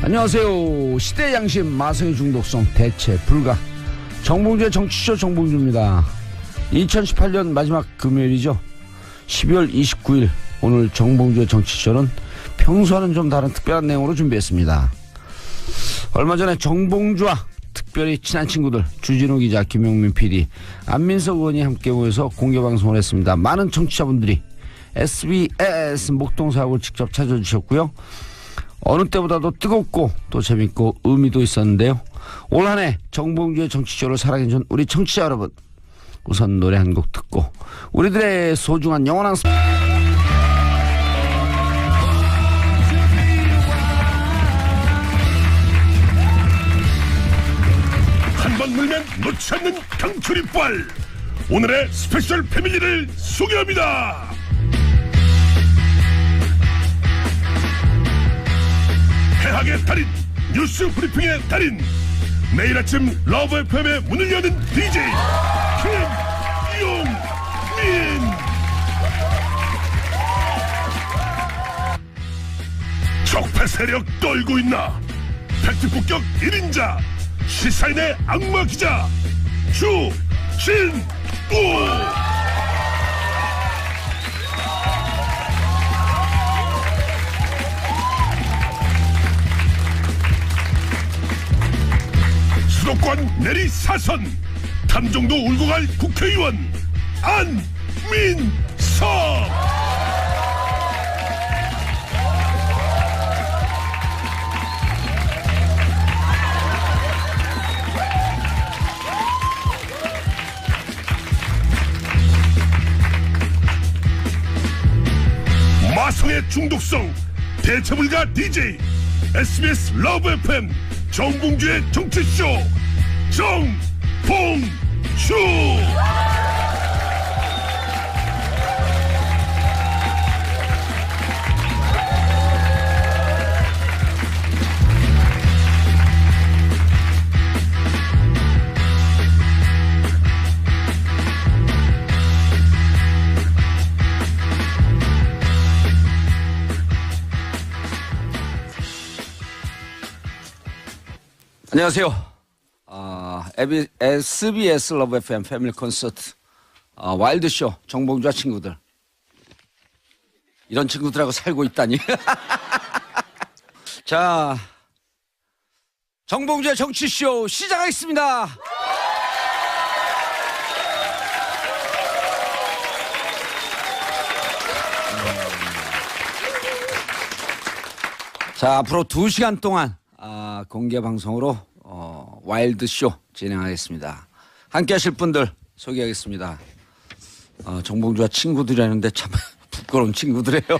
안녕하세요. 시대 양심 마성의 중독성 대체 불가 정봉주의 정치쇼 정봉주입니다. 2018년 마지막 금요일이죠. 12월 29일 오늘 정봉주의 정치쇼는 평소와는 좀 다른 특별한 내용으로 준비했습니다. 얼마 전에 정봉주와 특별히 친한 친구들 주진우 기자, 김용민 PD, 안민석 의원이 함께 모여서 공개방송을 했습니다. 많은 청취자분들이 SBS 목동사옥을 직접 찾아주셨고요. 어느 때보다도 뜨겁고 또 재밌고 의미도 있었는데요. 올 한 해 정봉주의 정치쇼를 사랑해준 우리 청취자 여러분, 우선 노래 한 곡 듣고 우리들의 소중한 영원한 한 번 물면 놓지 않는 강철이빨, 오늘의 스페셜 패밀리를 소개합니다. 해학의 달인, 뉴스 브리핑의 달인, 매일 아침 러브 FM의 문을 여는 DJ 김용민. 적폐 세력 떨고 있나? 팩트폭격 1인자 시사인의 악마 기자 주진우. 수도권 내리사선, 탐정도 울고 갈 국회의원 안민석. 마성의 중독성 대체불가 DJ SBS 러브 FM 정봉주의 정치쇼 정봉주. 안녕하세요. SBS 러브 FM 패밀리 콘서트 와일드쇼 정봉주와 친구들, 이런 친구들하고 살고 있다니. 자, 정봉주의 정치쇼 시작하겠습니다. 자, 앞으로 2시간 동안 공개 방송으로 와일드쇼 진행하겠습니다. 함께 하실 분들 소개하겠습니다. 정봉주와 친구들이라는데 참 부끄러운 친구들이에요.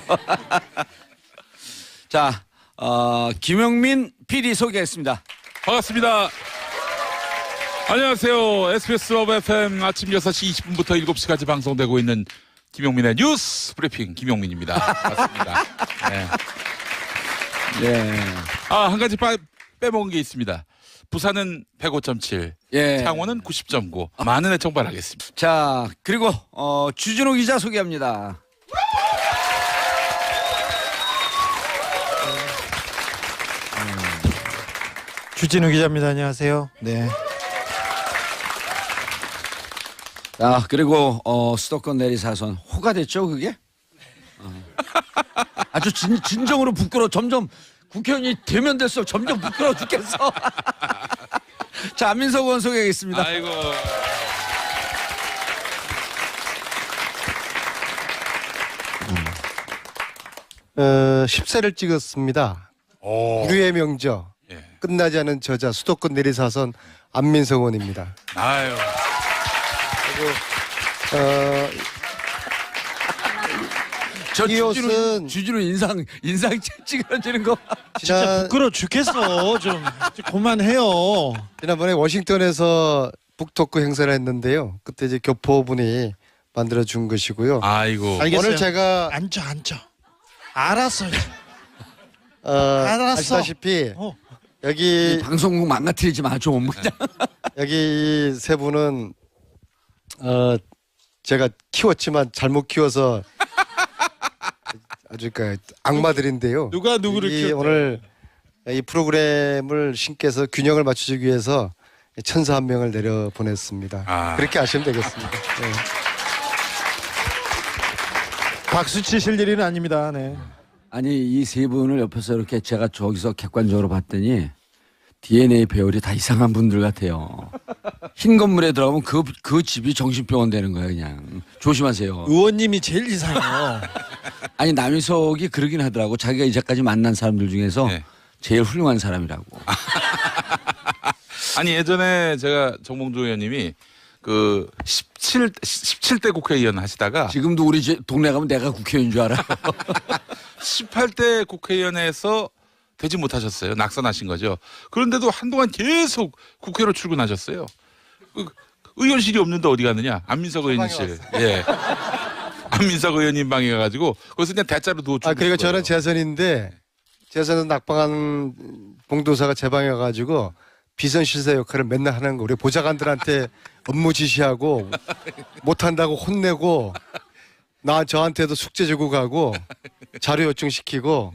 자, 김용민 PD 소개하겠습니다. 반갑습니다. 안녕하세요. SBS 러브 FM 아침 6시 20분부터 7시까지 방송되고 있는 김용민의 뉴스 브리핑 김용민입니다. 반갑습니다. 네. 네. 한 가지 빼먹은 게 있습니다. 부산은 105.7, 예. 창원은 90.9. 많은 애청 바라겠습니다. 자, 그리고 주진우 기자 소개합니다. 주진우 기자입니다. 안녕하세요. 네. 자, 그리고 수도권 내리사선 호가 됐죠, 그게? 아주 진정으로 부끄러워. 점점 국회의원이 되면 될수록 점점 부끄러워 죽겠어. 자, 안민석 의원 소개하겠습니다. 아이고. 10세를 찍었습니다. 우리의 명저, 예. 끝나지 않은 저자, 수도권 내리사선 안민석 의원입니다. 아유. 저 이 옷은 주진우 인상 찌그러지는 거. 진짜 부끄러워 죽겠어. 좀 그만해요. 지난번에 워싱턴에서 북토크 행사를 했는데요. 그때 이제 교포분이 만들어 준 것이고요. 아이고. 알겠어요. 오늘 제가 앉아. 알았어. 아시다시피 어. 여기 방송국 망가뜨리지 마 좀. 그냥. 여기 이 세 분은 제가 키웠지만 잘못 키워서 아주 그 악마들인데요. 누가 누구를 이 키웠대? 오늘 이 프로그램을 신께서 균형을 맞춰주기 위해서 천사 한 명을 내려 보냈습니다. 아. 그렇게 아시면 되겠습니다. 네. 박수 치실 일은 아닙니다. 네. 아니 이 세 분을 옆에서 이렇게 제가 저기서 객관적으로 봤더니 DNA 배열이 다 이상한 분들 같아요. 흰 건물에 들어가면 그 집이 정신병원 되는 거예요. 그냥 조심하세요. 의원님이 제일 이상해요. 아니 남희석이 그러긴 하더라고. 자기가 이제까지 만난 사람들 중에서 네. 제일 훌륭한 사람이라고. 아니 예전에 제가 정봉주 의원님이 그 17대 국회의원 하시다가 지금도 우리 동네 가면 내가 국회의원인 줄 알아. 18대 국회의원에서 되지 못하셨어요. 낙선하신 거죠. 그런데도 한동안 계속 국회로 출근하셨어요. 의원실이 없는데 어디 갔느냐? 안민석 의원실. 예. 안민석 의원님 방에 가가지고 거기서 그냥 대자로 누워 아 그리고 주무신 저는 거예요. 재선인데 재선은 낙방한 봉도사가 제 방에 가지고 비선 실세 역할을 맨날 하는 거 우리 보좌관들한테 업무 지시하고 못한다고 혼내고 저한테도 숙제 주고 가고 자료 요청시키고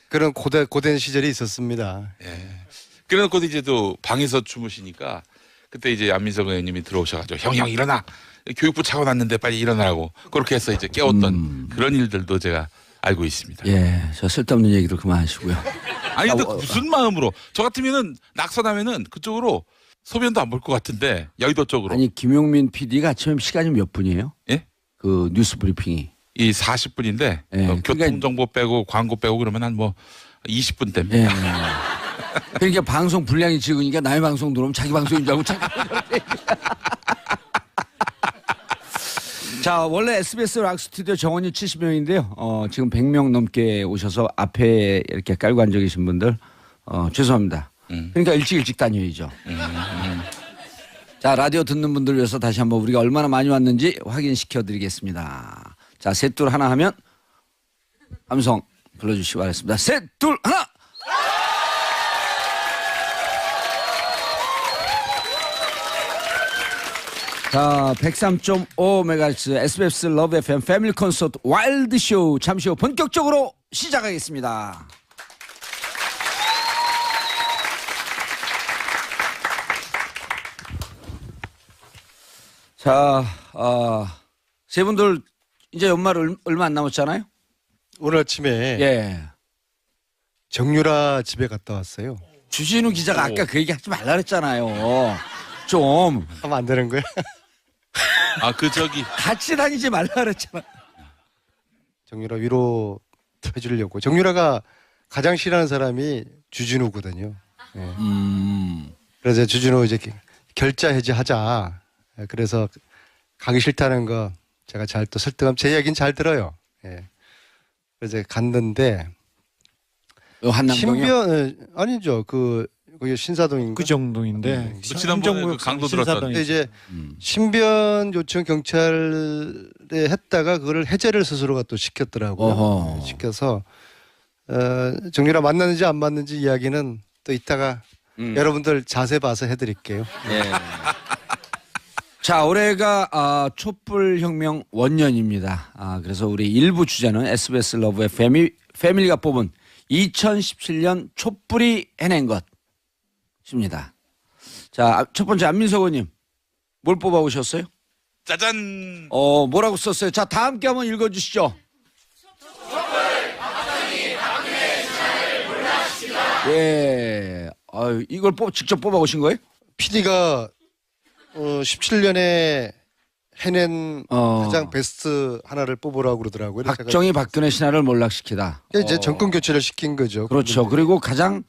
그런 고된 시절이 있었습니다. 예. 그래놓고 이제 또 방에서 주무시니까 그때 이제 안민석 의원님이 들어오셔가지고 형 일어나 교육부 차고 났는데 빨리 일어나라고 그렇게 해서 이제 깨웠던 그런 일들도 제가 알고 있습니다. 예, 저 쓸데없는 얘기도 그만하시고요. 아니 근데 무슨 마음으로 저 같으면은 낙선하면은 그쪽으로 소변도 안 볼 것 같은데 여의도 쪽으로 아니 김용민 PD가 아침에 시간이 몇 분이에요? 예? 그 뉴스 브리핑이. 이 40분인데 예, 교통 정보 빼고 광고 빼고 그러면 한 뭐 20분 됩니다. 예. 그러니까 방송 분량이 적으니까 남의 방송 들어오면 자기 방송인 줄 알고 자, 원래 SBS 락 스튜디오 정원이 70명인데요. 지금 100명 넘게 오셔서 앞에 이렇게 깔고 앉아 계신 분들 죄송합니다. 그러니까 일찍 다녀야죠. 자, 라디오 듣는 분들 위해서 다시 한번 우리가 얼마나 많이 왔는지 확인시켜 드리겠습니다. 자, 셋, 둘, 하나 하면 함성 불러주시기 바랍니다. 셋, 둘, 하나! 자, 103.5MHz SBS 러브 FM 패밀리 콘서트 와일드 쇼 잠시 후 본격적으로 시작하겠습니다. 자, 세 분들 이제 연말 얼마 안 남았잖아요. 오늘 아침에 예. 정유라 집에 갔다 왔어요. 주진우 기자가 아까 그 얘기 하지 말라 그랬잖아요. 좀 하면 안 되는 거야? 아 그 저기 같이 다니지 말라 그랬잖아. 정유라 위로 해주려고. 정유라가 가장 싫어하는 사람이 주진우거든요. 예. 그래서 주진우 이제 결자 해지하자. 그래서 가기 싫다는 거 제가 잘 또 설득하면 제 이야기는 잘 들어요. 예. 그래서 갔는데 한남동이요? 아니죠. 거기 신사동인가? 그 정도인데. 지난번에 그 강도 들었던 근데 이제 신변 요청 경찰에 했다가 그거를 해제를 스스로가 또 시켰더라고요. 어허. 시켜서 정유라 만났는지 안 만났는지 이야기는 또 이따가 여러분들 자세 봐서 해드릴게요. 예. 자, 올해가 촛불혁명 원년입니다. 그래서 우리 일부 주자는 SBS 러브의 패밀리가 뽑은 2017년 촛불이 해낸 것입니다. 자, 첫 번째 안민석 의원님 뭘 뽑아 오셨어요? 짜잔. 뭐라고 썼어요? 자, 다 함께 한번 읽어주시죠. 예. 이걸 직접 뽑아 오신 거예요? PD가 17년에 해낸 가장 베스트 하나를 뽑으라고 그러더라고요. 그래서 박정희 박근혜 신화를 몰락시키다. 제가 이제 정권 교체를 시킨 거죠. 그렇죠. 그리고 가장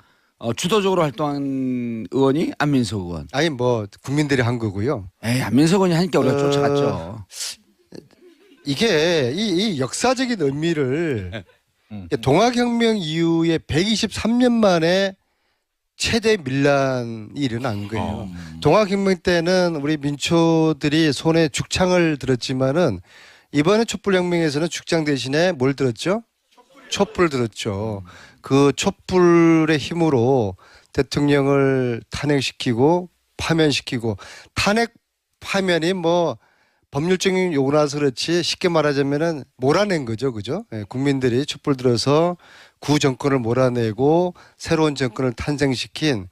주도적으로 활동한 의원이 안민석 의원. 아니 뭐 국민들이 한 거고요. 에이, 안민석 의원이 하니까 우리가 쫓아갔죠. 이게 이 역사적인 의미를 동학혁명 이후에 123년 만에 최대 밀란이 일어난 거예요. 동학혁명 때는 우리 민초들이 손에 죽창을 들었지만은 이번에 촛불혁명에서는 죽창 대신에 뭘 들었죠? 촛불을 들었죠. 그 촛불의 힘으로 대통령을 탄핵시키고 파면시키고 탄핵 파면이 뭐 법률적인 요구라서 그렇지 쉽게 말하자면은 몰아낸 거죠, 그죠? 예, 국민들이 촛불 들어서 구 정권을 몰아내고 새로운 정권을 탄생시킨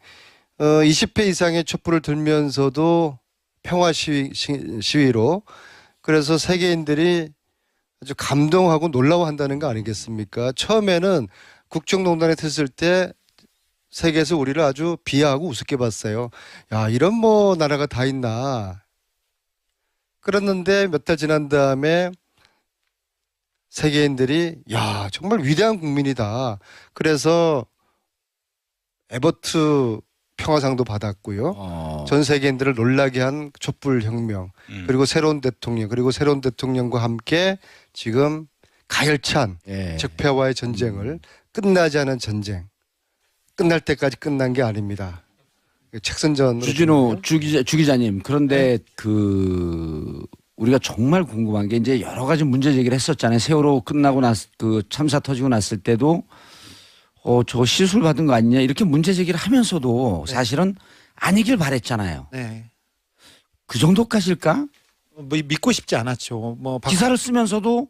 20회 이상의 촛불을 들면서도 평화 시위로 그래서 세계인들이 아주 감동하고 놀라워한다는 거 아니겠습니까? 처음에는 국정농단에 됐을 때 세계에서 우리를 아주 비하하고 우습게 봤어요. 야, 이런 뭐 나라가 다 있나. 그랬는데 몇 달 지난 다음에 세계인들이 야, 정말 위대한 국민이다. 그래서 에버트 평화상도 받았고요. 전 세계인들을 놀라게 한 촛불혁명 그리고 새로운 대통령 그리고 새로운 대통령과 함께 지금 가열찬 예. 적폐와의 전쟁을 끝나지 않은 전쟁 끝날 때까지 끝난 게 아닙니다. 책선전 주진우 주 기자님 그런데 우리가 정말 궁금한 게 이제 여러 가지 문제 제기를 했었잖아요. 세월호 끝나고 그 참사 터지고 났을 때도 저거 시술 받은 거 아니냐 이렇게 문제 제기를 하면서도 사실은 아니길 바랬잖아요. 네. 그 정도까지일까? 뭐 믿고 싶지 않았죠. 뭐 기사를 쓰면서도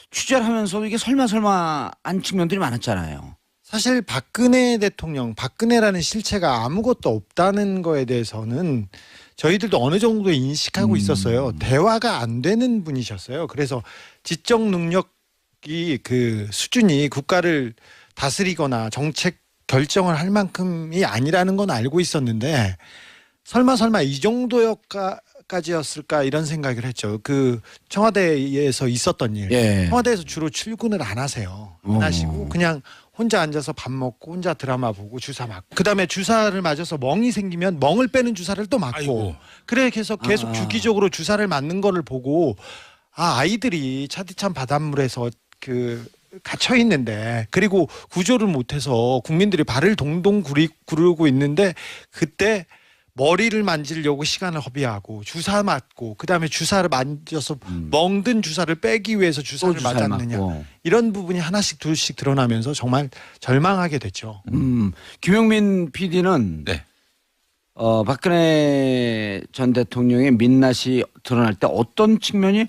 취재를 하면서도 이게 설마 한 측면들이 많았잖아요. 사실 박근혜 대통령, 박근혜라는 실체가 아무것도 없다는 거에 대해서는 저희들도 어느 정도 인식하고 있었어요. 대화가 안 되는 분이셨어요. 그래서 지적 능력이 그 수준이 국가를 다스리거나 정책 결정을 할 만큼이 아니라는 건 알고 있었는데 설마 이 정도까지였을까 이런 생각을 했죠. 그 청와대에서 있었던 일. 예. 청와대에서 주로 출근을 안 하세요. 안 하시고 그냥 혼자 앉아서 밥 먹고 혼자 드라마 보고 주사 맞고 그다음에 주사를 맞아서 멍이 생기면 멍을 빼는 주사를 또 맞고 아이고. 그래서 계속 주기적으로 주사를 맞는 거를 보고 아이들이 차디찬 바닷물에서 갇혀 있는데 그리고 구조를 못해서 국민들이 발을 동동 구르고 있는데 그때 머리를 만지려고 시간을 허비하고 주사 맞고 그다음에 주사를 만져서 멍든 주사를 빼기 위해서 주사를 맞았느냐 맞고. 이런 부분이 하나씩 둘씩 드러나면서 정말 절망하게 됐죠. 김용민 PD는 네. 박근혜 전 대통령의 민낯이 드러날 때 어떤 측면이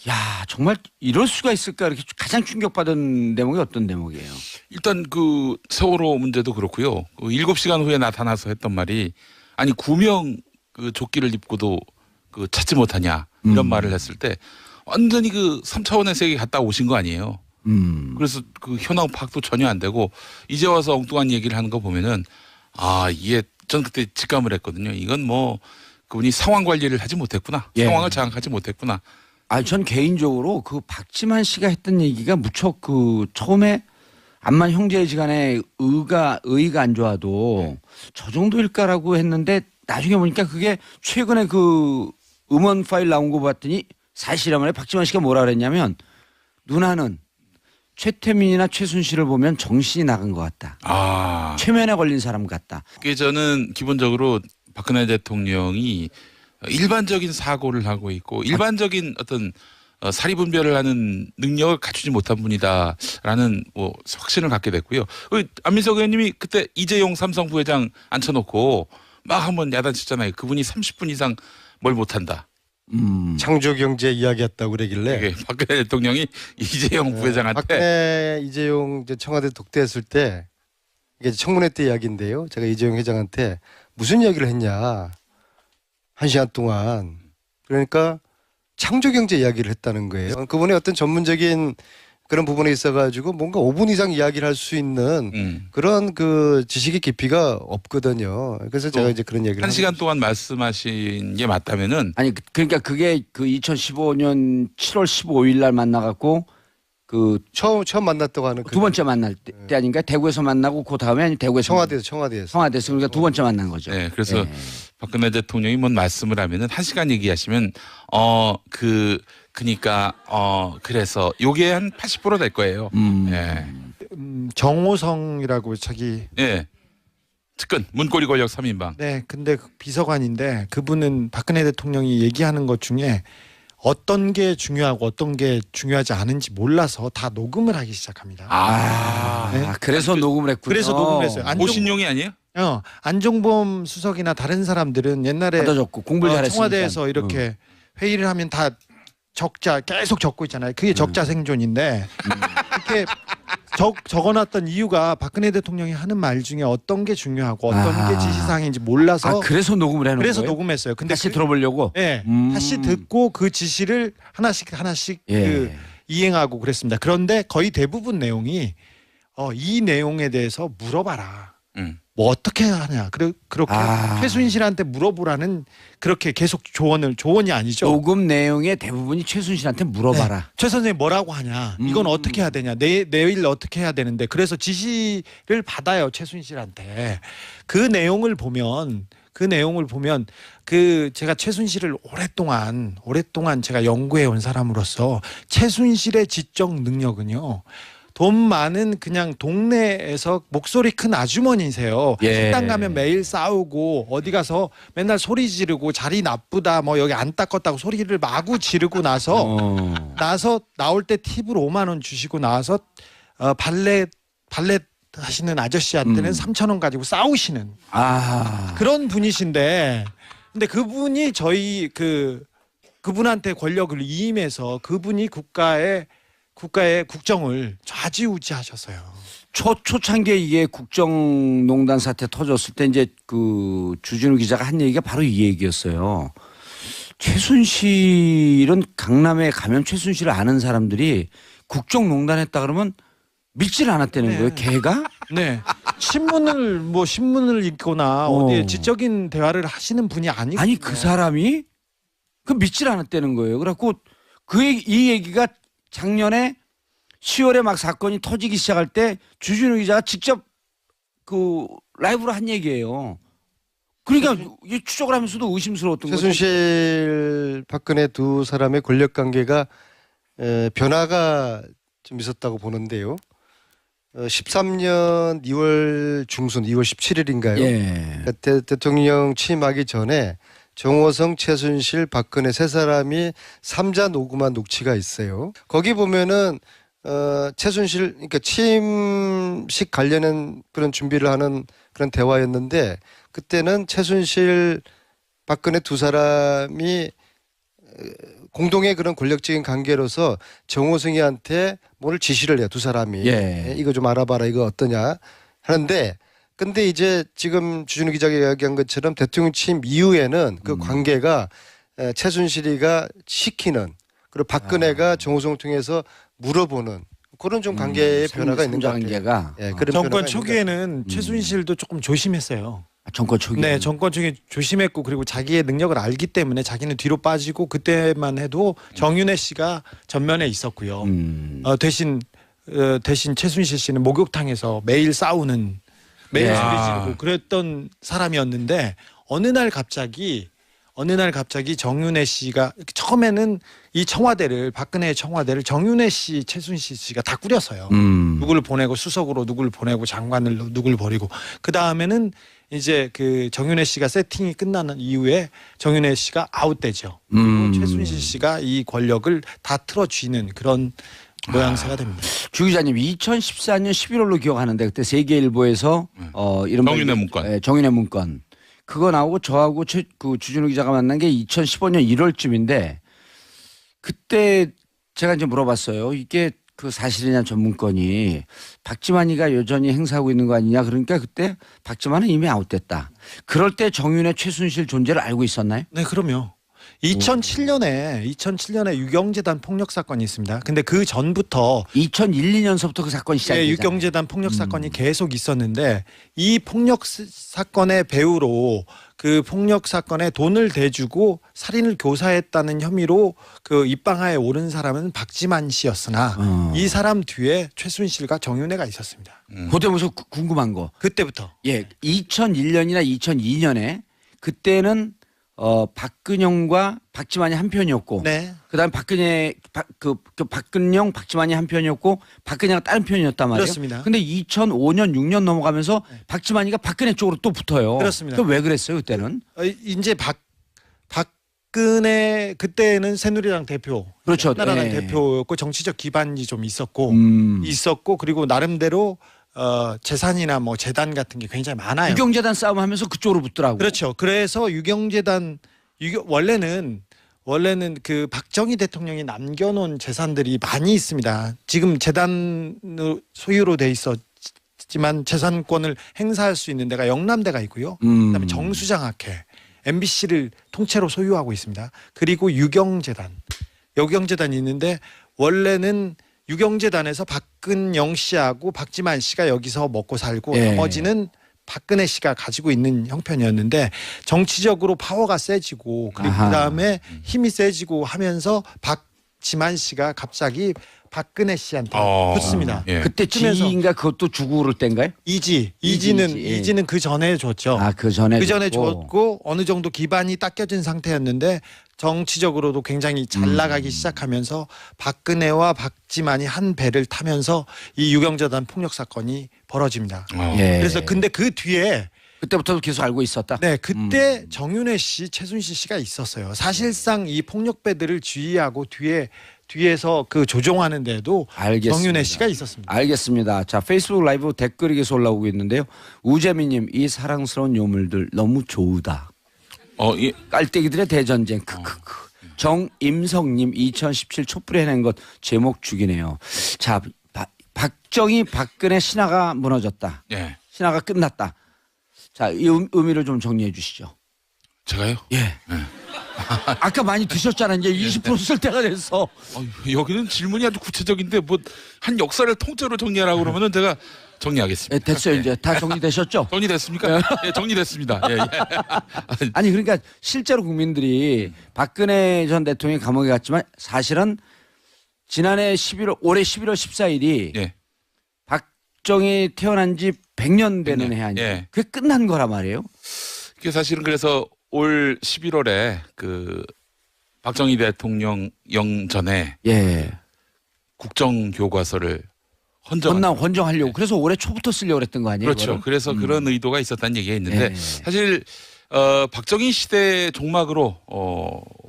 야 정말 이럴 수가 있을까 이렇게 가장 충격받은 대목이 어떤 대목이에요? 일단 그 세월호 문제도 그렇고요. 7시간 후에 나타나서 했던 말이 아니 구명 그 조끼를 입고도 그 찾지 못하냐 이런 말을 했을 때 완전히 그 3차원의 세계 갔다 오신 거 아니에요. 그래서 그 현황 파악도 전혀 안 되고 이제 와서 엉뚱한 얘기를 하는 거 보면은 이게 전 그때 직감을 했거든요. 이건 뭐 그분이 상황 관리를 하지 못했구나. 예. 상황을 장악하지 못했구나. 전 개인적으로 그 박지만 씨가 했던 얘기가 무척 처음에 암만 형제지간에 의의가 안 좋아도 저 정도일까라고 했는데 나중에 보니까 그게 최근에 그 음원 파일 나온 거 봤더니 사실이라면 박지만 씨가 뭐라 그랬냐면 누나는 최태민이나 최순실을 보면 정신이 나간 것 같다. 최면에 걸린 사람 같다. 그게 저는 기본적으로 박근혜 대통령이 일반적인 사고를 하고 있고 일반적인 어떤 사리분별을 하는 능력을 갖추지 못한 분이다라는 뭐 확신을 갖게 됐고요. 안민석 의원님이 그때 이재용 삼성 부회장 앉혀놓고 막 한번 야단쳤잖아요. 그분이 30분 이상 뭘 못한다. 창조경제 이야기했다고 그러길래 이게 박근혜 대통령이 이재용 부회장한테 박근혜 이재용 청와대 독대했을 때 이게 청문회 때 이야기인데요. 제가 이재용 회장한테 무슨 이야기를 했냐 1시간 동안 그러니까 창조경제 이야기를 했다는 거예요. 그분의 어떤 전문적인 그런 부분에 있어가지고 뭔가 5분 이상 이야기를 할 수 있는 그런 그 지식의 깊이가 없거든요. 그래서 제가 이제 그런 얘기를 1시간 동안 말씀하신 게 맞다면은 아니 그러니까 그게 그 2015년 7월 15일 날 만나갖고 그 처음 만났다고 하는 두 번째 만날 때 아닌가? 대구에서 만나고 그 다음에 아니 대구에서 청와대에서 그러니까 두 번째 만난 거죠. 네, 그래서 박근혜 대통령이 뭔 말씀을 하면은 1시간 얘기하시면 그러니까 그래서 요게 한 80% 될 거예요. 예. 정호성이라고 자기 예. 측근 문고리 권력 3인방. 네, 근데 그 비서관인데 그분은 박근혜 대통령이 얘기하는 것 중에 어떤 게 중요하고 어떤 게 중요하지 않은지 몰라서 다 녹음을 하기 시작합니다. 네. 그래서 녹음을 했군요. 그래서 녹음을 했어요. 오신용이 아니에요? 안종범 수석이나 다른 사람들은 옛날에 받아줬고 공부를 잘했으니까. 청와대에서 이렇게 회의를 하면 다 적자 계속 적고 있잖아요. 그게 적자 생존인데 이렇게 적어놨던 이유가 박근혜 대통령이 하는 말 중에 어떤 게 중요하고 어떤 게 지시사항인지 몰라서 그래서 녹음을 해놓은 그래서 거예요? 녹음했어요. 근데 다시 들어보려고? 네, 다시 듣고 그 지시를 하나씩 예. 그 이행하고 그랬습니다. 그런데 거의 대부분 내용이 이 내용에 대해서 물어봐라. 뭐 어떻게 하냐. 그렇게 최순실한테 물어보라는 그렇게 계속 조언이 아니죠. 녹음 내용의 대부분이 최순실한테 물어봐라. 네. 최 선생님 뭐라고 하냐. 이건 어떻게 해야 되냐. 내일 어떻게 해야 되는데. 그래서 지시를 받아요. 최순실한테. 그 내용을 보면 제가 최순실을 오랫동안 제가 연구해 온 사람으로서 최순실의 지적 능력은요. 돈 많은 그냥 동네에서 목소리 큰 아주머니세요. 예. 식당 가면 매일 싸우고 어디 가서 맨날 소리 지르고 자리 나쁘다 뭐 여기 안 닦았다고 소리를 마구 지르고 나서 나올 때 팁으로 5만 원 주시고 나와서 발렛 하시는 아저씨한테는 3천 원 가지고 싸우시는 그런 분이신데 근데 그분이 저희 그분한테 권력을 위임해서 그분이 국가의 국정을 좌지우지하셨어요. 초창기에 이게 국정농단 사태 터졌을 때 이제 그 주진우 기자가 한 얘기가 바로 이 얘기였어요. 최순실은 강남에 가면 최순실을 아는 사람들이 국정농단했다 그러면 믿질 않았다는 거예요. 걔가? 네. 신문을 읽거나 어디에 지적인 대화를 하시는 분이 아니고 아니 그 사람이 그 믿질 않았다는 거예요. 그래갖고 이 얘기가 작년에 10월에 막 사건이 터지기 시작할 때 주진우 기자가 직접 그 라이브로 한 얘기예요. 그러니까 이게 추적을 하면서도 의심스러웠던 거죠. 최순실 박근혜 두 사람의 권력 관계가 변화가 좀 있었다고 보는데요. 13년 2월 중순 2월 17일인가요? 예. 대통령 취임하기 전에 정호성, 최순실, 박근혜 세 사람이 3자 녹음한 녹취가 있어요. 거기 보면은 최순실 그러니까 취임식 관련한 그런 준비를 하는 그런 대화였는데 그때는 최순실, 박근혜 두 사람이 공동의 그런 권력적인 관계로서 정호성이한테 뭘 지시를 해요. 두 사람이. 예. 이거 좀 알아봐라. 이거 어떠냐 하는데 근데 이제 지금 주진우 기자가 이야기한 것처럼 대통령 취임 이후에는 그 관계가 최순실이가 시키는 그리고 박근혜가 정호성을 통해서 물어보는 그런 좀 관계의 변화가 있는 것 같아요. 관계가 예, 그런 정권 변화가 초기에는 최순실도 조금 조심했어요. 정권 초기. 네, 정권 초기에 조심했고 그리고 자기의 능력을 알기 때문에 자기는 뒤로 빠지고 그때만 해도 정윤회 씨가 전면에 있었고요. 대신 최순실 씨는 목욕탕에서 매일 싸우는 매일 예. 소리 지르고 그랬던 사람이었는데 어느 날 갑자기 정윤회 씨가 처음에는 이 청와대를 박근혜의 청와대를 정윤회 씨, 최순실 씨가 다 꾸렸어요. 누구를 보내고 수석으로 누구를 보내고 장관을 누구를 버리고 그 다음에는 이제 그 정윤회 씨가 세팅이 끝나는 이후에 정윤회 씨가 아웃되죠. 그리고 최순실 씨가 이 권력을 다 틀어쥐는 그런 모양새가 됩니다. 주 기자님 2014년 11월로 기억하는데 그때 세계일보에서 이런 정윤회 문건. 네, 정윤회 문건 그거 나오고 저하고 그 주진우 기자가 만난 게 2015년 1월쯤인데 그때 제가 이제 물어봤어요. 이게 그 사실이냐 전 문건이 박지만이가 여전히 행사하고 있는 거 아니냐 그러니까 그때 박지만은 이미 아웃됐다. 그럴 때 정윤회 최순실 존재를 알고 있었나요? 네, 그럼요. 2007년에 유경재단 폭력 사건이 있습니다. 근데 그 전부터 2001, 2년서부터 그 사건이 시작됐잖아요. 유경재단 폭력 사건이 계속 있었는데 이 폭력 사건의 배우로 그 폭력 사건에 돈을 대주고 살인을 교사했다는 혐의로 그 입방아에 오른 사람은 박지만 씨였으나 이 사람 뒤에 최순실과 정윤회가 있었습니다. 그때 무슨 궁금한 거. 그때부터. 예, 2001년이나 2002년에 그때는 박근영과 박지만이 한 편이었고, 네. 그다음 박근영, 박지만이 한 편이었고, 박근혜가 다른 편이었단 말이에요. 그렇습니다. 근데 2005년, 6년 넘어가면서 박지만이가 박근혜 쪽으로 또 붙어요. 그렇습니다. 왜 그랬어요 그때는? 이제 박근혜 그때는 새누리당 대표, 그렇죠. 한나라당 예. 대표였고 정치적 기반이 좀 있었고 그리고 나름대로 재산이나 뭐 재단 같은 게 굉장히 많아요. 유경재단 싸움하면서 그쪽으로 붙더라고. 그렇죠. 그래서 원래는 원래는 그 박정희 대통령이 남겨놓은 재산들이 많이 있습니다. 지금 재단 소유로 돼 있었지만 재산권을 행사할 수 있는 데가 영남대가 있고요. 그다음에 정수장학회, MBC를 통째로 소유하고 있습니다. 그리고 유경재단이 있는데 원래는 유경재단에서 박근영 씨하고 박지만 씨가 여기서 먹고 살고 예. 나머지는 박근혜 씨가 가지고 있는 형편이었는데 정치적으로 파워가 세지고 그리고 아하. 그다음에 힘이 세지고 하면서 박지만 씨가 갑자기 박근혜 씨한테 붙습니다. 예. 그때 그러면서 지인가 그것도 주고 그럴 때인가요? 이지는 그 전에 줬죠. 그 전에 그 전에 줬고. 줬고 어느 정도 기반이 닦여진 상태였는데 정치적으로도 굉장히 잘 나가기 시작하면서 박근혜와 박지만이 한 배를 타면서 이 유경재단 폭력 사건이 벌어집니다. 예. 그래서 근데 그 뒤에 그때부터도 계속 알고 있었다. 네 그때 정윤회 씨, 최순실 씨가 있었어요. 사실상 이 폭력배들을 지휘하고 뒤에서 그 조종하는데도 알겠습니다. 정윤회 씨가 있었습니다. 알겠습니다. 자, 페이스북 라이브 댓글이 계속 올라오고 있는데요. 우재민님, 이 사랑스러운 요물들 너무 좋으다. 예. 깔때기들의 대전쟁. 크크크. 정임성님, 2017 촛불에 해낸 것 제목 죽이네요. 자, 박정희 박근혜 신화가 무너졌다. 예. 신화가 끝났다. 자, 이 의미를 좀 정리해 주시죠. 제가요? 예. 아까 많이 드셨잖아요. 이제 20% 쓸 때가 됐어. 여기는 질문이 아주 구체적인데 뭐 한 역사를 통째로 정리하라고 그러면은 제가 정리하겠습니다. 예, 됐어요. 이제 다 정리되셨죠? 정리됐습니까? 예, 정리됐습니다. 예, 예. 아니 그러니까 실제로 국민들이 박근혜 전 대통령이 감옥에 갔지만 사실은 지난해 올해 11월 14일이 예. 박정희 태어난 지 100년 되는 100년. 해 아니에요? 예. 그게 끝난 거란 말이에요. 그게 사실은 그래서 올 11월에 그 박정희 대통령 영전에 예. 국정교과서를 헌정하려고. 그래서 올해 초부터 쓰려고 그랬던 거 아니에요? 그렇죠. 그거를? 그래서 그런 의도가 있었다는 얘기가 있는데 예. 사실 박정희 시대 종막으로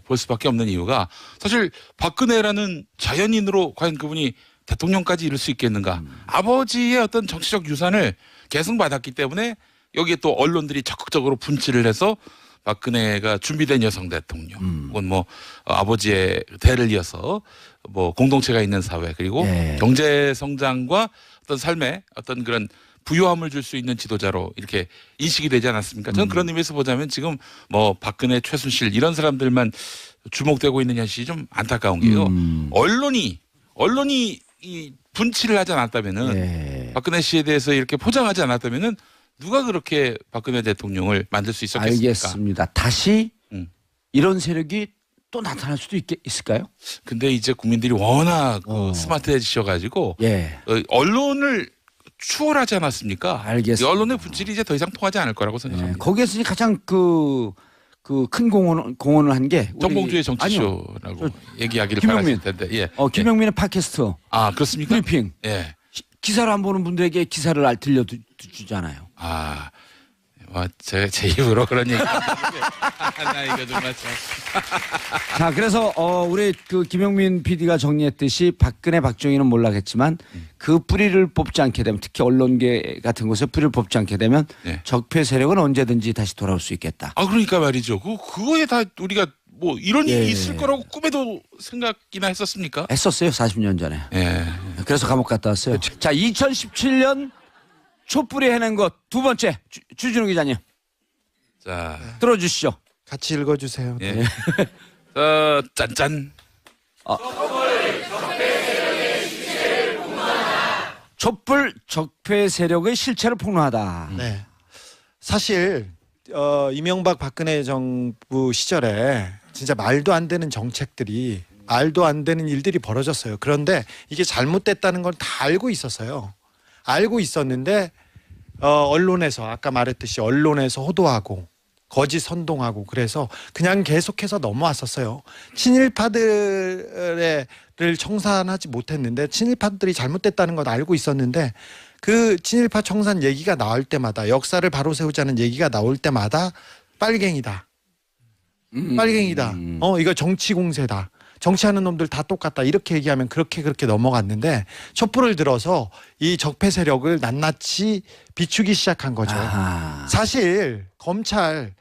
볼 수밖에 없는 이유가 사실 박근혜라는 자연인으로 과연 그분이 대통령까지 이룰 수 있겠는가. 아버지의 어떤 정치적 유산을 계승받았기 때문에 여기에 또 언론들이 적극적으로 분치를 해서 박근혜가 준비된 여성 대통령 혹은 뭐 아버지의 대를 이어서 뭐 공동체가 있는 사회 그리고 예. 경제 성장과 어떤 삶에 어떤 그런 부유함을 줄 수 있는 지도자로 이렇게 인식이 되지 않았습니까? 저는 그런 의미에서 보자면 지금 뭐 박근혜, 최순실 이런 사람들만 주목되고 있는 현실이 좀 안타까운 게요. 언론이 이 분치를 하지 않았다면은 예. 박근혜 씨에 대해서 이렇게 포장하지 않았다면은 누가 그렇게 박근혜 대통령을 만들 수 있었겠습니까? 알겠습니다. 다시 음. 이런 세력이 또 나타날 수도 있을까요? 근데 이제 국민들이 워낙 스마트해지셔가지고 예. 언론을 추월하지 않았습니까? 알겠습니다. 이 언론의 분질이 이제 더 이상 통하지 않을 거라고 예. 생각합니다. 거기에서 가장 그 큰 공헌을 한 게 정봉주의 아니요. 정치쇼라고 얘기하기를 김용민. 바라실 텐데. 예. 김용민의 팟캐스트 아 그렇습니까? 브리핑 예. 기사를 안 보는 분들에게 기사를 들려주잖아요. 아, 제 입으로 그런 얘기. 나 이거 정말 참. 자, 그래서 우리 그 김용민 PD가 정리했듯이 박근혜, 박정희는 몰라겠지만 그 뿌리를 뽑지 않게 되면 특히 언론계 같은 곳에 뿌리를 뽑지 않게 되면 네. 적폐 세력은 언제든지 다시 돌아올 수 있겠다. 아 그러니까 말이죠. 그거에 다 우리가 뭐 이런 예. 일이 있을 거라고 꿈에도 생각이나 했었습니까? 했었어요, 40년 전에. 예. 그래서 감옥 갔다 왔어요. 자, 2017년 촛불이 해낸 것 두 번째 주진우 기자님 자, 들어주시죠. 같이 읽어주세요. 예. 짠짠. 촛불 적폐 세력의 실체를 폭로하다. 네. 사실 이명박 박근혜 정부 시절에 진짜 말도 안 되는 정책들이 말도 안 되는 일들이 벌어졌어요. 그런데 이게 잘못됐다는 걸 다 알고 있었어요. 알고 있었는데 언론에서 아까 말했듯이 언론에서 호도하고 거짓 선동하고 그래서 그냥 계속해서 넘어왔었어요. 친일파들을 청산하지 못했는데 친일파들이 잘못됐다는 걸 알고 있었는데 그 친일파 청산 얘기가 나올 때마다 역사를 바로 세우자는 얘기가 나올 때마다 빨갱이다. 빨갱이다. 이거 정치 공세다. 정치하는 놈들 다 똑같다. 이렇게 얘기하면 그렇게 넘어갔는데 촛불을 들어서 이 적폐 세력을 낱낱이 비추기 시작한 거죠. 아하. 사실 검찰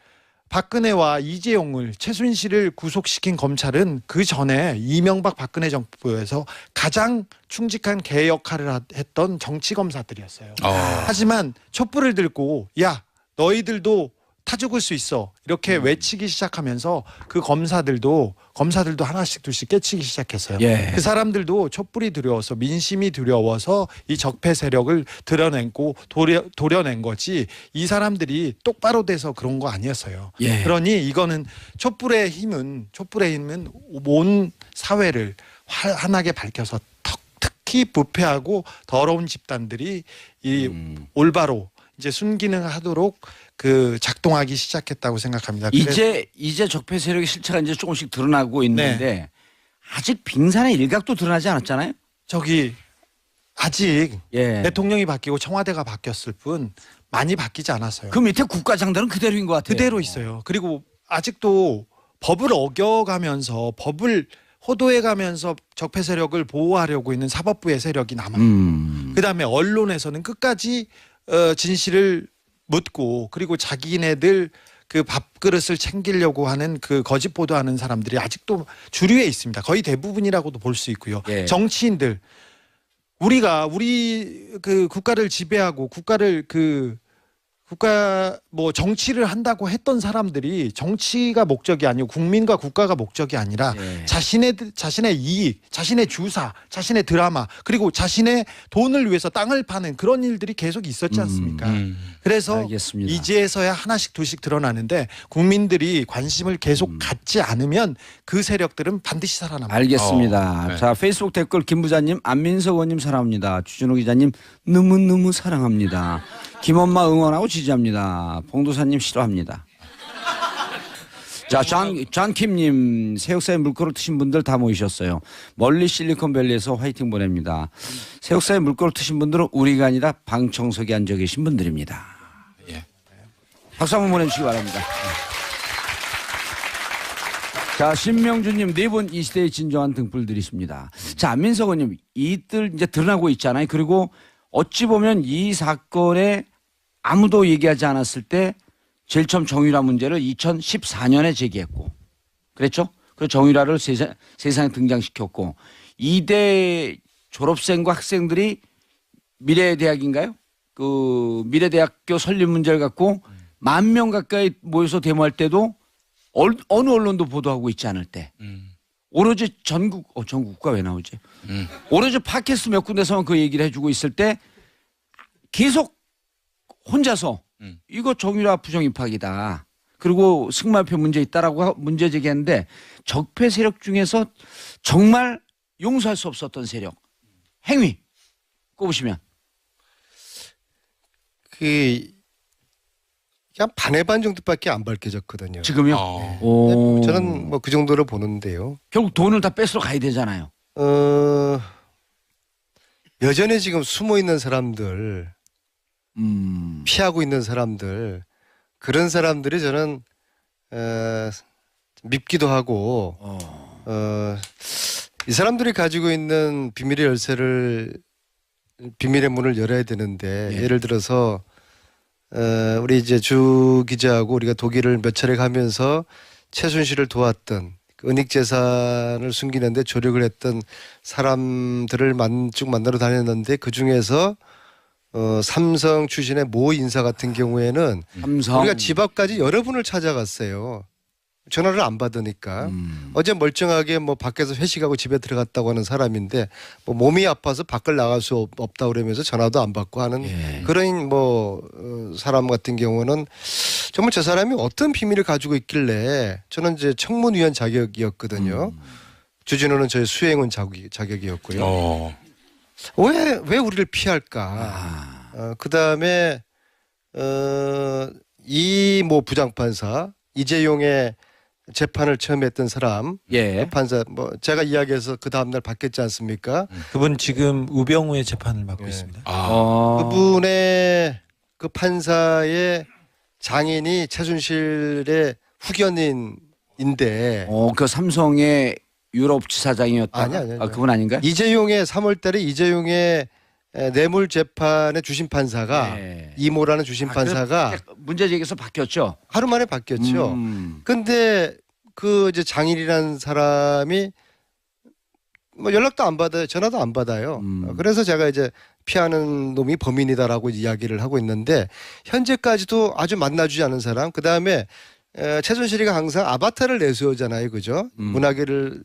박근혜와 이재용을 최순실을 구속시킨 검찰은 그 전에 이명박 박근혜 정부에서 가장 충직한 개혁 역할을 했던 정치 검사들이었어요. 하지만 촛불을 들고 야 너희들도 타 죽을 수 있어 이렇게 외치기 시작하면서 그 검사들도 하나씩 둘씩 깨치기 시작했어요. 예. 그 사람들도 촛불이 두려워서 민심이 두려워서 이 적폐 세력을 드러내고 도려낸 거지 이 사람들이 똑바로 돼서 그런 거 아니었어요. 예. 그러니 이거는 촛불의 힘은 온 사회를 환하게 밝혀서 특히 부패하고 더러운 집단들이 이 올바로 이제 순기능 하도록 그 작동하기 시작했다고 생각합니다. 이제 적폐 세력의 실체가 이제 조금씩 드러나고 있는데 아직 빙산의 일각도 드러나지 않았잖아요. 저기 아직 예. 대통령이 바뀌고 청와대가 바뀌었을 뿐 많이 바뀌지 않았어요. 그 밑에 국가장들은 그대로인 것 같아요. 그대로 있어요. 그리고 아직도 법을 어겨가면서 법을 호도해가면서 적폐 세력을 보호하려고 있는 사법부의 세력이 남아요. 그다음에 언론에서는 끝까지 진실을 묻고 그리고 자기네들 그 밥그릇을 챙기려고 하는 그 거짓 보도하는 사람들이 아직도 주류에 있습니다. 거의 대부분이라고도 볼 수 있고요. 예. 정치인들 우리 그 국가를 지배하고 국가 뭐 정치를 한다고 했던 사람들이 정치가 목적이 아니고 국민과 국가가 목적이 아니라 예. 자신의 이익, 자신의 주사, 자신의 드라마 그리고 자신의 돈을 위해서 땅을 파는 그런 일들이 계속 있었지 않습니까? 그래서 알겠습니다. 이제서야 하나씩 둘씩 드러나는데 국민들이 관심을 계속 갖지 않으면 그 세력들은 반드시 살아납니다. 알겠습니다. 네. 자, 페이스북 댓글 김 부자님, 안민석 의원님 사랑합니다. 주진우 기자님 너무너무 사랑합니다. 김엄마 응원하고 지지합니다. 봉도사님 싫어합니다. 자, 장킴님 새우살에 물꼬를 트신 분들 다 모이셨어요. 멀리 실리콘밸리에서 화이팅 보냅니다. 새우살에 물꼬를 트신 분들은 우리가 아니라 방청석에 앉아 계신 분들입니다. 예. 박수 한번 보내주시기 바랍니다. 자, 신명주님 네 분 이 시대의 진정한 등불들이십니다. 자, 안민석 의원님 이들 이제 드러나고 있잖아요. 그리고 어찌 보면 이 사건에 아무도 얘기하지 않았을 때 제일 처음 정유라 문제를 2014년에 제기했고 그랬죠? 그 정유라를 세상에 등장시켰고 이대 졸업생과 학생들이 미래대학인가요? 그 미래대학교 설립 문제를 갖고 10,000명 가까이 모여서 데모할 때도 어느 언론도 보도하고 있지 않을 때 오로지 전국가 왜 나오지? 오로지 팟캐스트 몇 군데서만 그 얘기를 해주고 있을 때 계속 혼자서 이거 정유라 부정 입학이다. 그리고 승마협회 문제 있다라고 문제 제기했는데 적폐 세력 중에서 정말 용서할 수 없었던 세력 행위 꼽으시면 그냥 반의 반 정도밖에 안 밝혀졌거든요. 지금요? 어. 저는 뭐 그 정도로 보는데요. 결국 돈을 다 뺏으러 가야 되잖아요. 여전히 지금 숨어 있는 사람들, 피하고 있는 사람들, 그런 사람들이 저는 밉기도 하고, 이 사람들이 가지고 있는 비밀의 열쇠를 비밀의 문을 열어야 되는데 예. 예를 들어서 우리 이제 주 기자하고 우리가 독일을 몇 차례 가면서 최순실을 도왔던 은닉 재산을 숨기는데 조력을 했던 사람들을 쭉 만나러 다녔는데 그 중에서 삼성 출신의 모 인사 같은 경우에는 삼성 우리가 집 앞까지 여러 분을 찾아갔어요. 전화를 안 받으니까 어제 멀쩡하게 뭐 밖에서 회식하고 집에 들어갔다고 하는 사람인데 뭐 몸이 아파서 밖을 나갈 수 없다 그러면서 전화도 안 받고 하는 예. 그런 뭐 사람 같은 경우는 정말 저 사람이 어떤 비밀을 가지고 있길래 저는 이제 청문위원 자격이었거든요. 주진우는 저희 수행원 자격이었고요. 왜 우리를 피할까? 그 다음에 이 뭐 부장판사 이재용의 재판을 처음 했던 사람 예. 판사 뭐 제가 이야기해서 그 다음 날 받겠지 않습니까? 그분 지금 우병우의 재판을 맡고 있습니다. 그분의 그 판사의 장인이 최순실의 후견인인데 그 삼성의 유럽 지사장이었다. 아니. 그분 아닌가요? 이재용의 3월달에 이재용의 뇌물 재판의 주심 판사가 네. 이모라는 주심 판사가 문제 제기해서 바뀌었죠. 하루 만에 바뀌었죠. 근데 그 이제 장일이라는 사람이 뭐 연락도 안 받아요. 전화도 안 받아요. 그래서 제가 이제 피하는 놈이 범인이다라고 이야기를 하고 있는데 현재까지도 아주 만나주지 않은 사람. 그다음에 최순실이가 항상 아바타를 내세우잖아요. 그죠? 문화계를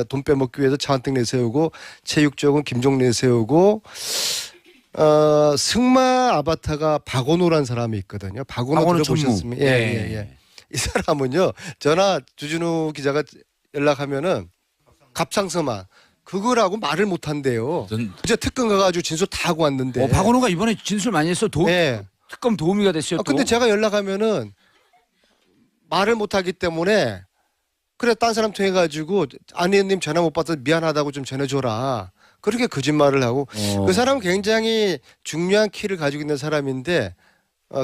돈 빼먹기 위해서 차은택 내세우고 체육 쪽은 김종 내세우고 승마 아바타가 박원호라는 사람이 있거든요. 박원호 들어보셨습니까? 예. 이 사람은요. 전화 주진우 기자가 연락하면은 갑상선암 그거라고 말을 못 한대요. 이제 특검 가가지고 진술 다 하고 왔는데. 박원호가 이번에 진술 많이 했어. 네. 특검 도우미가 됐어요. 또. 근데 제가 연락하면은 말을 못 하기 때문에 그래 딴 사람 통해 가지고 아내님 전화 못 받아서 미안하다고 좀 전해줘라. 그렇게 거짓말을 하고 그 사람은 굉장히 중요한 키를 가지고 있는 사람인데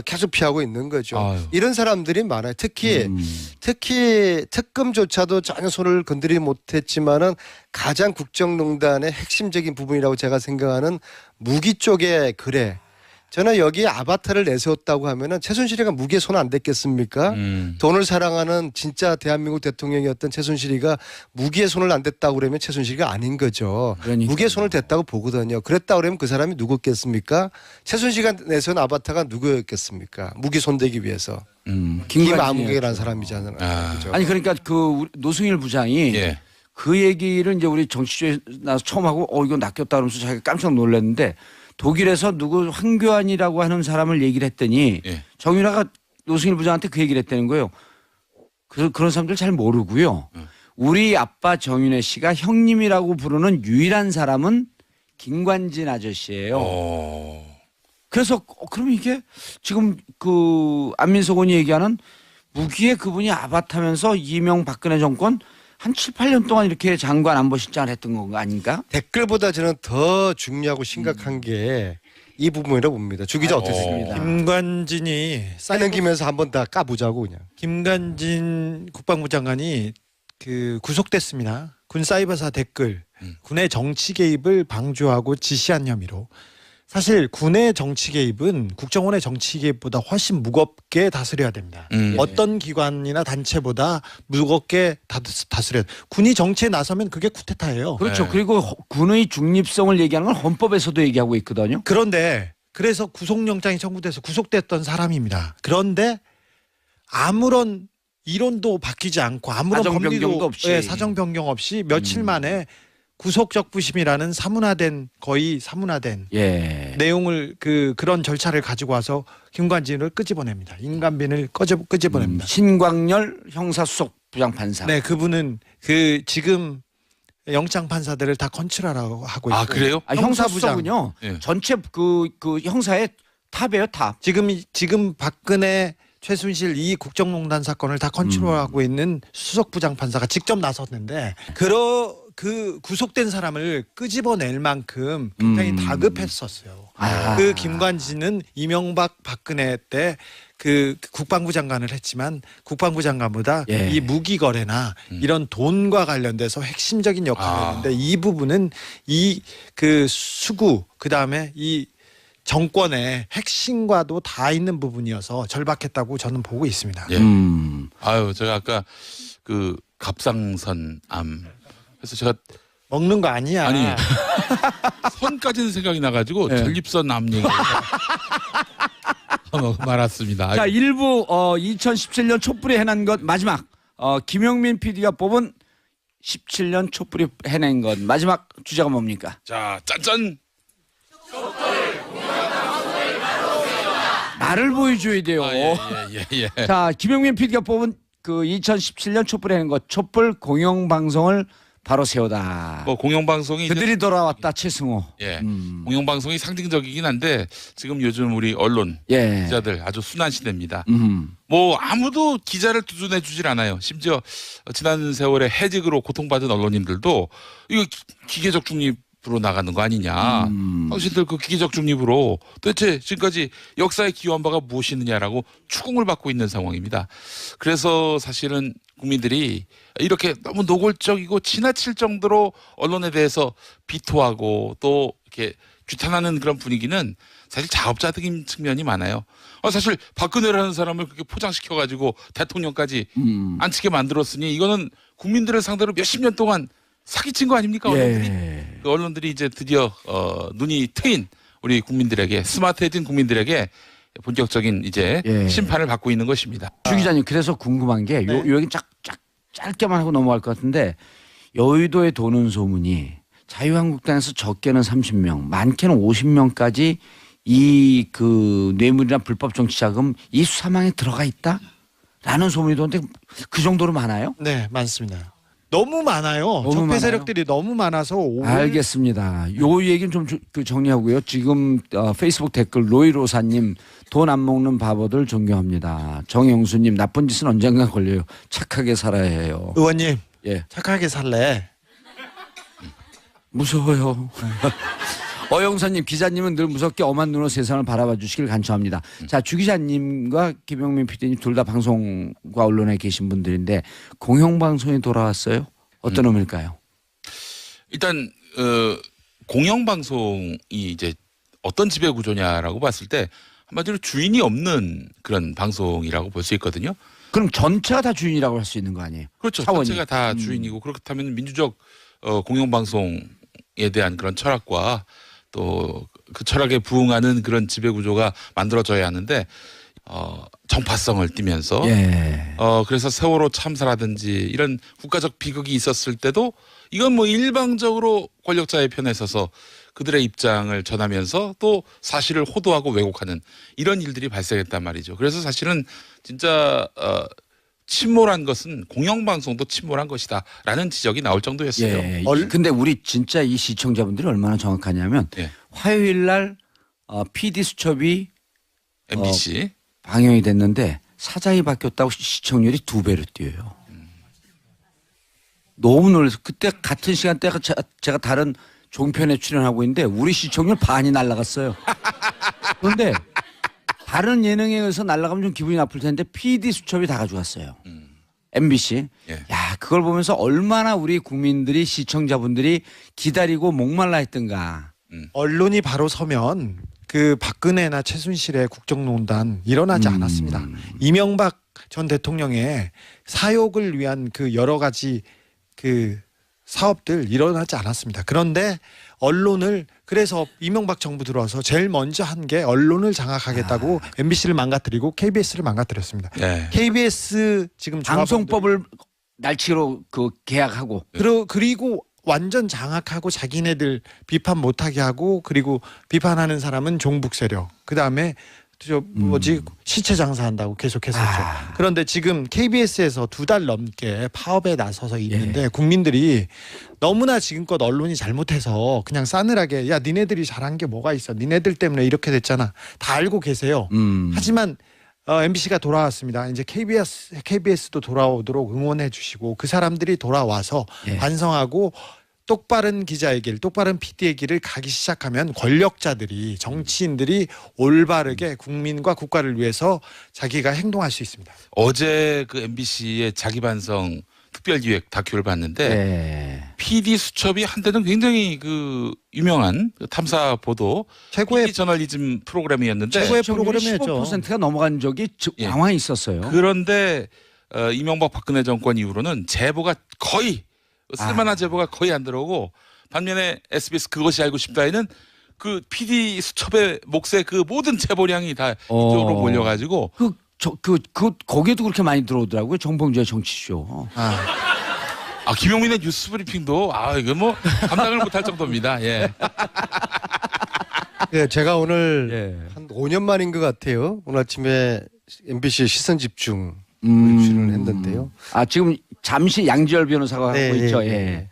계속 피하고 있는 거죠. 아유. 이런 사람들이 많아요. 특히 특검조차도 전혀 손을 건드리지 못했지만은 가장 국정농단의 핵심적인 부분이라고 제가 생각하는 무기 쪽의 거래. 저는 여기에 아바타를 내세웠다고 하면은 최순실이가 무기에 손 안 댔겠습니까? 돈을 사랑하는 진짜 대한민국 대통령이었던 최순실이가 무기에 손을 안 댔다고 그러면 최순실이가 아닌 거죠. 그러니까요. 무기에 손을 댔다고 보거든요. 그랬다 그러면 그 사람이 누구겠습니까? 최순실이가 내세운 아바타가 누구였겠습니까? 무기 손대기 위해서. 김아무개라는 사람이잖아요. 그죠? 아니 그러니까 그 우리 노승일 부장이 예. 그 얘기를 이제 우리 정치조에 나서 처음 하고 이거 낚였다 그러면서 자기가 깜짝 놀랐는데 독일에서 누구 황교안이라고 하는 사람을 얘기를 했더니 예. 정윤아가 노승일 부장한테 그 얘기를 했다는 거예요. 그런 사람들 잘 모르고요. 우리 아빠 정윤회 씨가 형님이라고 부르는 유일한 사람은 김관진 아저씨예요. 그래서 그럼 이게 지금 그 안민석 의원이 얘기하는 무기에 그분이 아바타면서 이명박근혜 정권 한 7, 8년 동안 이렇게 장관 안보실장을 했던 거 아닌가? 댓글보다 저는 더 중요하고 심각한 게 이 부분이라고 봅니다. 주 기자 어떻게 생각합니까? 김관진이 싸는 김에서 한번 다 까보자고 그냥. 김관진 국방부 장관이 그 구속됐습니다. 군 사이버사 댓글 군의 정치 개입을 방조하고 지시한 혐의로. 사실 군의 정치 개입은 국정원의 정치 개입보다 훨씬 무겁게 다스려야 됩니다. 어떤 기관이나 단체보다 무겁게 다스려야 돼요. 군이 정치에 나서면 그게 쿠데타예요. 그렇죠. 그리고 군의 중립성을 얘기하는 건 헌법에서도 얘기하고 있거든요. 그런데 그래서 구속영장이 청구돼서 구속됐던 사람입니다. 그런데 아무런 이론도 바뀌지 않고 아무런 사정 법리도 변경도 없이. 예, 사정 변경 없이 며칠 만에 구속적부심이라는 거의 사문화된 예. 내용을 그런 절차를 가지고 와서 김관진을 끄집어냅니다. 인간빈을 끄집어냅니다. 신광열 형사수석 부장판사. 네, 그분은 지금 영장 판사들을 다 컨트롤하고 하고 있고. 아 그래요? 형사수석은요. 예. 전체 그 형사의 탑이에요, 탑. 지금 박근혜 최순실 이 국정농단 사건을 다 컨트롤하고 있는 수석부장 판사가 직접 나섰는데 그 구속된 사람을 끄집어낼 만큼 굉장히 다급했었어요. 그 김관진은 이명박 박근혜 때 그 국방부 장관을 했지만 국방부 장관보다 예. 이 무기 거래나 이런 돈과 관련돼서 핵심적인 역할을 했는데 이 부분은 이 그 수구 그다음에 이 정권의 핵심과도 다 있는 부분이어서 절박했다고 저는 보고 있습니다. 예. 아유 제가 아까 그 갑상선암 그래서 제가 먹는 거 아니야. 아니 선까지는 생각이 나가지고 네. 전립선 암 얘기 말았습니다. 자, 일부 2017년 촛불이 해낸 것 마지막 김영민 PD가 뽑은 17년 촛불이 해낸 것 마지막 주제가 뭡니까? 자 짠짠. 나를 보여줘야 돼요. 예. 자, 김영민 PD가 뽑은 그 2017년 촛불이 해낸 것 촛불 공영방송을 바로 세우다. 뭐 공영방송이 그들이 돌아왔다 최승호. 예, 공영방송이 상징적이긴 한데 지금 요즘 우리 언론 예. 기자들 아주 순환 시대입니다. 뭐 아무도 기자를 두둔해 주질 않아요. 심지어 지난 세월에 해직으로 고통받은 언론인들도 이거 기계적 중립으로 나가는 거 아니냐. 당신들 그 기계적 중립으로 도대체 지금까지 역사에 기여한 바가 무엇이느냐라고 추궁을 받고 있는 상황입니다. 그래서 사실은 국민들이 이렇게 너무 노골적이고 지나칠 정도로 언론에 대해서 비토하고 또 이렇게 규탄하는 그런 분위기는 사실 자업자득인 측면이 많아요. 사실 박근혜라는 사람을 그렇게 포장시켜가지고 대통령까지 앉히게 만들었으니 이거는 국민들을 상대로 몇십 년 동안 사기친 거 아닙니까? 언론들이? 예. 그 언론들이 이제 드디어 눈이 트인 우리 국민들에게 스마트해진 국민들에게 본격적인 이제 예. 심판을 받고 있는 것입니다. 주 기자님 그래서 궁금한 게 네. 요 얘기 짧게만 하고 넘어갈 것 같은데 여의도에 도는 소문이 자유한국당에서 적게는 30명, 많게는 50명까지 이 그 뇌물이나 불법 정치자금 이 수사망에 들어가 있다라는 소문이 도는데 그 정도로 많아요? 네, 많습니다. 너무 많아요. 너무 적폐 많아요? 세력들이 너무 많아서 알겠습니다. 요 얘기는 좀 정리하고요. 지금 페이스북 댓글 로이로사님 돈 안 먹는 바보들 존경합니다. 정영수님 나쁜 짓은 언젠가 걸려요. 착하게 살아야 해요. 의원님 예, 착하게 살래. 무서워요. 어영사님 기자님은 늘 무섭게 엄한 눈으로 세상을 바라봐 주시길 간청합니다. 자, 주 기자님과 김영민 PD님 둘 다 방송과 언론에 계신 분들인데 공영방송이 돌아왔어요. 어떤 의미일까요? 일단 공영방송이 이제 어떤 지배 구조냐라고 봤을 때 한마디로 주인이 없는 그런 방송이라고 볼 수 있거든요. 그럼 전체가 다 주인이라고 할 수 있는 거 아니에요? 그렇죠. 차원이. 전체가 다 주인이고 그렇다면 민주적 공영방송에 대한 그런 철학과 또 그 철학에 부응하는 그런 지배 구조가 만들어져야 하는데 정파성을 띠면서 예. 그래서 세월호 참사라든지 이런 국가적 비극이 있었을 때도 이건 뭐 일방적으로 권력자의 편에 서서 그들의 입장을 전하면서 또 사실을 호도하고 왜곡하는 이런 일들이 발생했단 말이죠. 그래서 사실은 진짜 침몰한 것은 공영방송도 침몰한 것이다라는 지적이 나올 정도였어요. 예. 근데 우리 진짜 이 시청자분들이 얼마나 정확하냐면 예. 화요일 날 PD 수첩이 MBC 방영이 됐는데 사장이 바뀌었다고 시청률이 2배로 뛰어요. 너무 놀라서 그때 같은 시간대가 제가 다른 종편에 출연하고 있는데 우리 시청률 반이 날라갔어요. 그런데 다른 예능에 의해서 날라가면 좀 기분이 나쁠 텐데 PD 수첩이 다 가져갔어요. MBC. 예. 야, 그걸 보면서 얼마나 우리 국민들이 시청자분들이 기다리고 목말라 했던가. 언론이 바로 서면 그 박근혜나 최순실의 국정농단 일어나지 않았습니다. 이명박 전 대통령의 사욕을 위한 그 여러 가지 그 사업들 일어나지 않았습니다. 그런데 언론을 그래서 이명박 정부 들어와서 제일 먼저 한 게 언론을 장악하겠다고 MBC를 망가뜨리고 KBS를 망가뜨렸습니다. 네. KBS 지금 방송법을 날치로 그 계약하고. 그리고 완전 장악하고 자기네들 비판 못하게 하고 그리고 비판하는 사람은 종북 세력 그다음에 시체 장사한다고 계속했었죠. 그런데 지금 KBS에서 2달 넘게 파업에 나서서 있는데 국민들이 너무나 지금껏 언론이 잘못해서 그냥 싸늘하게 야 니네들이 잘한 게 뭐가 있어 니네들 때문에 이렇게 됐잖아 다 알고 계세요. 하지만 MBC가 돌아왔습니다. 이제 KBS도 돌아오도록 응원해 주시고 그 사람들이 돌아와서 반성하고 똑바른 기자의 길, 똑바른 PD의 길을 가기 시작하면 권력자들이 정치인들이 올바르게 국민과 국가를 위해서 자기가 행동할 수 있습니다. 어제 그 MBC의 자기반성 특별기획 다큐를 봤는데 PD 수첩이 한때는 굉장히 그 유명한 탐사 보도 최고의 PD 저널리즘 프로그램이었는데 최고의 프로그램이었죠. 15%가 넘어간 적이 왕왕 있었어요. 그런데 이명박 박근혜 정권 이후로는 제보가 거의 쓸만한 제보가 거의 안 들어오고 반면에 SBS 그것이 알고 싶다에는 그 PD 수첩의 몫의 그 모든 제보량이 다 이쪽으로 몰려가지고 거기에도 그렇게 많이 들어오더라고요. 정봉주의 정치쇼. 김용민의 뉴스 브리핑도 이거 뭐 감당을 못할 정도입니다. 예. 예, 제가 오늘 한 5년 만인 것 같아요. 오늘 아침에 MBC 시선 집중 출연을 했는데요. 지금 잠시 양지열 변호사가 하고 있죠. 이제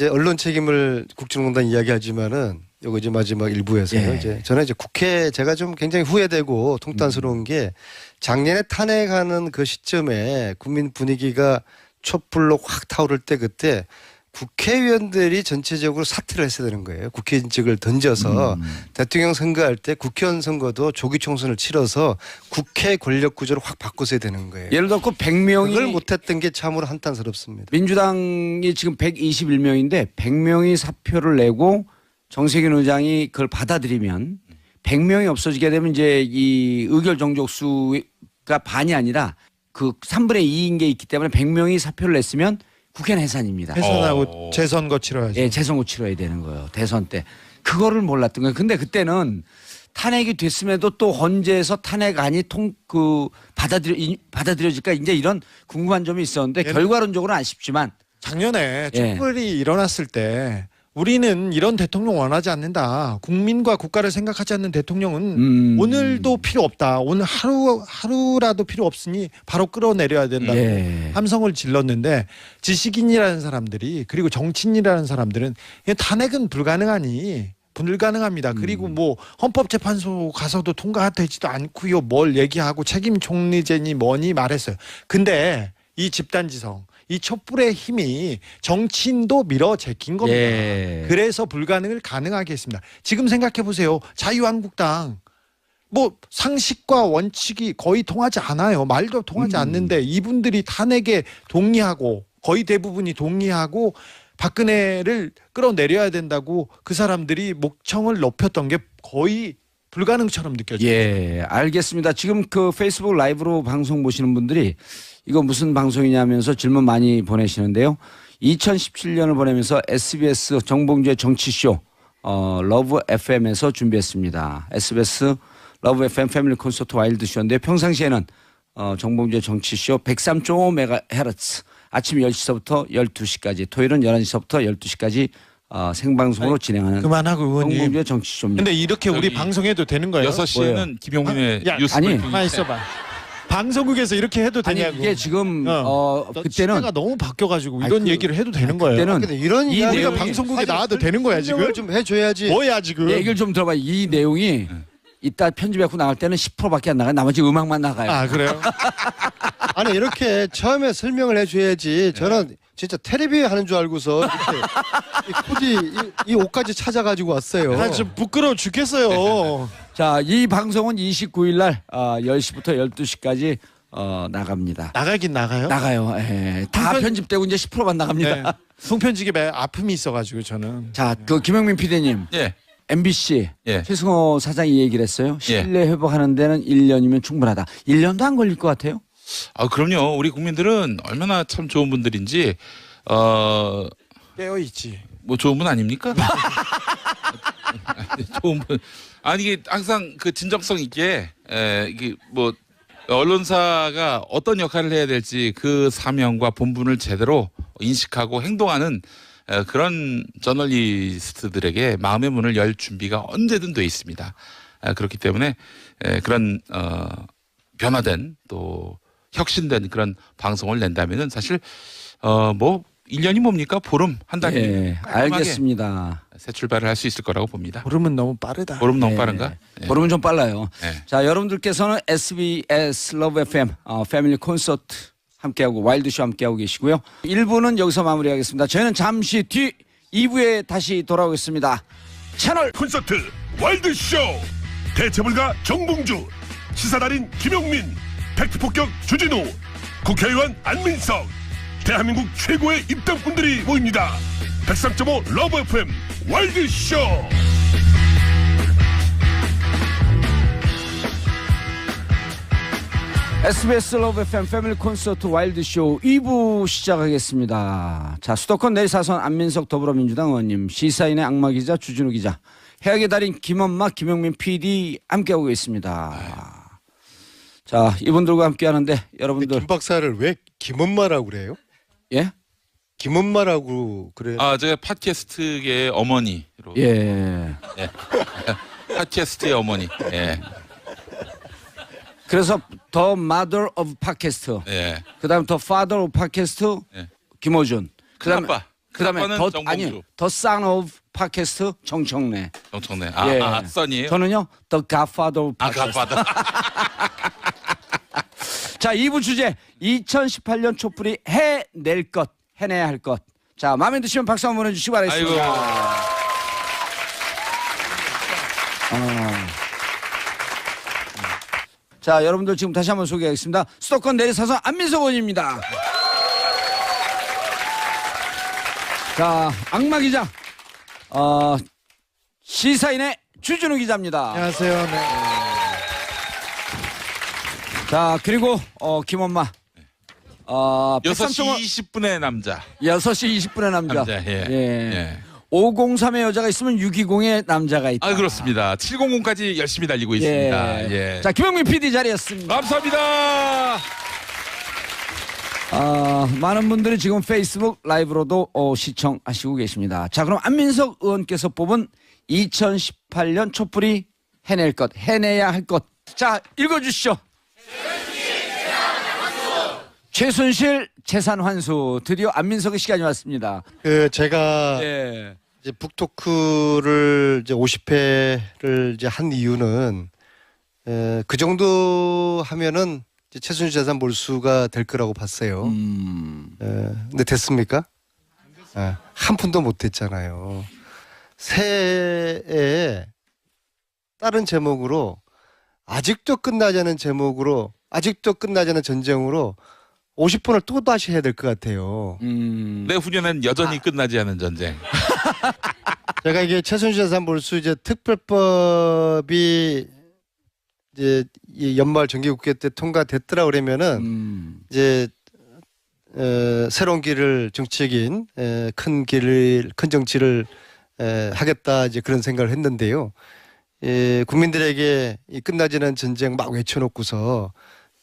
언론 책임을 국정농단 이야기하지만은 요거 이제 마지막 일부에서요. 이제 저는 이제 국회 제가 좀 굉장히 후회되고 통탄스러운 게 작년에 탄핵하는 그 시점에 국민 분위기가 촛불로 확 타오를 때 그때 국회의원들이 전체적으로 사퇴를 했어야 되는 거예요. 국회의원직을 던져서 대통령 선거할 때 국회의원 선거도 조기 총선을 치러서 국회 권력 구조를 확 바꿨어야 되는 거예요. 예를 들어 100명이 그걸 못했던 게 참으로 한탄스럽습니다. 민주당이 지금 121명인데 100명이 사표를 내고 정세균 의장이 그걸 받아들이면 100명이 없어지게 되면 이제 이 의결 정족수가 반이 아니라 그 3분의 2인 게 있기 때문에 100명이 사표를 냈으면 국회는 해산입니다. 해산하고 재선거 치러야죠. 예, 재선거 치러야 되는 거예요. 대선 때. 그거를 몰랐던 거예요. 근데 그때는 탄핵이 됐음에도 또 헌재에서 탄핵안이 받아들여질까 이제 이런 궁금한 점이 있었는데 결과론적으로는 아쉽지만 작년에 예. 촛불이 일어났을 때 우리는 이런 대통령 원하지 않는다. 국민과 국가를 생각하지 않는 대통령은 오늘도 필요 없다. 오늘 하루라도 필요 없으니 바로 끌어내려야 된다고 예. 함성을 질렀는데 지식인이라는 사람들이 그리고 정치인이라는 사람들은 탄핵은 불가능합니다. 그리고 뭐 헌법재판소 가서도 통과되지도 않고요. 뭘 얘기하고 책임 총리제니 뭐니 말했어요. 근데 이 집단지성 이 촛불의 힘이 정치인도 밀어 제낀 겁니다. 예. 그래서 불가능을 가능하게 했습니다. 지금 생각해 보세요. 자유한국당 뭐 상식과 원칙이 거의 통하지 않아요. 말도 통하지 않는데 이분들이 탄핵에 동의하고 거의 대부분이 동의하고 박근혜를 끌어내려야 된다고 그 사람들이 목청을 높였던 게 거의 불가능처럼 느껴져요. 예, 알겠습니다. 지금 그 페이스북 라이브로 방송 보시는 분들이 이거 무슨 방송이냐면서 질문 많이 보내시는데요. 2017년을 보내면서 SBS 정봉주의 정치쇼 러브 FM에서 준비했습니다. SBS 러브 FM 패밀리 콘서트 와일드 쇼인데 평상시에는 정봉주의 정치쇼 103.5MHz 아침 10시서부터 12시까지 토요일은 11시서부터 12시까지 생방송으로 진행하는 그만하고 의원님. 정봉주의 정치쇼입니다. 근데 이렇게 우리 저기 방송해도 되는 거예요? 6시에는 김용민의 야, 뉴스 아니. 브리핑. 가만 있어봐. 방송국에서 이렇게 해도 아니 되냐고. 이게 지금 그때는 시대가 너무 바뀌어가지고 아니, 이런 그- 얘기를 해도 되는 거예요. 그때는 근데 이런 이 이야기가 내용이- 방송국에 나와도 되는 거야 지금? 설명을 좀 해줘야지. 뭐야 지금? 얘기를 좀 들어봐. 이 내용이 이따 편집해갖고 나갈 때는 10%밖에 안 나가요. 나머지 음악만 나가요. 아 그래요? 아니 이렇게 처음에 설명을 해줘야지. 저는 진짜 텔레비 하는 줄 알고서 이렇게 이 코디 이 옷까지 찾아가지고 왔어요. 나 지금 부끄러워 죽겠어요. 자, 이 방송은 29일 날 10시부터 12시까지 나갑니다. 나가긴 나가요? 나가요. 예. 다 한편- 편집되고 이제 10%만 나갑니다. 네. 송편지게 아픔이 있어가지고 저는. 자, 그 김영민 PD님, 예. MBC 예. 최승호 사장이 얘기를 했어요. 신뢰 회복하는 데는 1년이면 충분하다. 1년도 안 걸릴 것 같아요. 아 그럼요. 우리 국민들은 얼마나 참 좋은 분들인지 깨어 있지. 뭐 좋은 분 아닙니까? 좋은 분. 아니 이게 항상 그 진정성 있게 이게 뭐 언론사가 어떤 역할을 해야 될지 그 사명과 본분을 제대로 인식하고 행동하는 그런 저널리스트들에게 마음의 문을 열 준비가 언제든 돼 있습니다. 그렇기 때문에 그런 변화된 또 혁신된 그런 방송을 낸다면은 사실 뭐 1년이 뭡니까? 보름 한 달이 예, 알겠습니다. 새 출발을 할 수 있을 거라고 봅니다. 보름은 너무 빠르다. 보름 너무 예. 빠른가? 예. 보름은 좀 빨라요. 예. 자, 여러분들께서는 SBS 러브 FM 패밀리 콘서트 함께하고 와일드쇼 함께하고 계시고요. 1부는 여기서 마무리하겠습니다. 저희는 잠시 뒤 2부에 다시 돌아오겠습니다. 채널 콘서트 와일드쇼 대체불가 정봉주 시사달인 김용민 팩트폭격 주진우 국회의원 안민석 대한민국 최고의 입당꾼들이 모입니다. 103.5 러브 FM 와일드쇼 SBS 러브 FM 패밀리 콘서트 와일드쇼 2부 시작하겠습니다. 자, 수도권 내사선 안민석 더불어민주당 의원님, 시사인의 악마 기자 주진우 기자, 해악의 달인 김엄마 김영민 PD 함께하고 있습니다. 자, 이분들과 함께하는데 여러분들 김 박사를 왜 김엄마라고 그래요? 예? 김엄마라고 그래. 아, 제가 팟캐스트계의 어머니로. 예. 팟캐스트의 어머니. 예. 그래서 The Mother of Podcast, 예. 그다음 The Father of Podcast 예. 김호준, 그다음에 큰아빠. 그다음에 큰아빠는 더 정봉주. 아니 The Son of Podcast 정청래. 정청래. 예. 써니에요? 저는요 The Godfather of 아, Podcast. 가봐도. 자, 2부 주제 2018년 촛불이 해낼 것, 해내야 할 것. 자, 마음에 드시면 박수 한번 보내주시기 바라겠습니다. 아이고. 자, 여러분들 지금 다시 한번 소개하겠습니다. 수도권 내리사선 안민석 의원입니다. 자, 악마 기자. 시사인의 주진우 기자입니다. 안녕하세요. 네. 자, 그리고 김엄마. 6시 20분의 남자. 6시 20분의 남자. 예. 예. 예. 503의 여자가 있으면 620의 남자가 있다. 아, 그렇습니다. 700까지 열심히 달리고 있습니다. 예. 자, 김영민 PD 자리였습니다. 감사합니다. 많은 분들이 지금 페이스북 라이브로도 시청하시고 계십니다. 자, 그럼 안민석 의원께서 뽑은 2018년 촛불이 해낼 것, 해내야 할 것. 자, 읽어주시죠. 최순실 재산 환수. 드디어 안민석의 시간이 왔습니다. 제가 예. 이제 북토크를 이제 50회를 이제 한 이유는 그 정도 하면은 이제 최순실 재산 몰수가 될 거라고 봤어요. 근데 됐습니까? 한 푼도 못 됐잖아요. 새해에 다른 제목으로 아직도 끝나지 않은 제목으로 아직도 끝나지 않은 전쟁으로 50분을 또 다시 해야 될 것 같아요. 내 후년엔 여전히 끝나지 않은 전쟁. 제가 이게 최순실 재산 몰수 이제 특별법이 이제 이 연말 정기국회 때 통과됐더라 그러면은 이제 새로운 길을 정치적인 큰 정치를 하겠다 이제 그런 생각을 했는데요. 국민들에게 이 끝나지 않은 전쟁 막 외쳐놓고서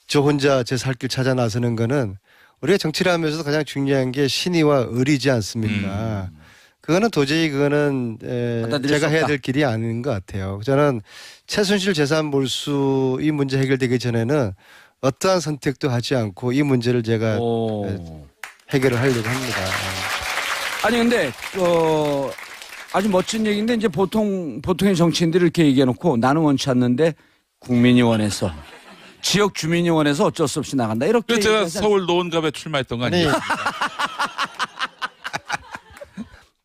저 혼자 제 살 길 찾아 나서는 거는 우리가 정치를 하면서도 가장 중요한 게 신의와 의리지 않습니까? 그거는 도저히 제가 해야 될 길이 아닌 것 같아요. 저는 최순실 재산 몰수 이 문제 해결되기 전에는 어떠한 선택도 하지 않고 이 문제를 제가 해결을 하려고 합니다. 아니 근데 아주 멋진 얘기인데 이제 보통의 정치인들이 이렇게 얘기해놓고 나는 원치 않는데 국민이 원해서 지역 주민이 원해서 어쩔 수 없이 나간다 이렇게. 그래서 제가 서울 노원갑에 출마했던 거 아니에요?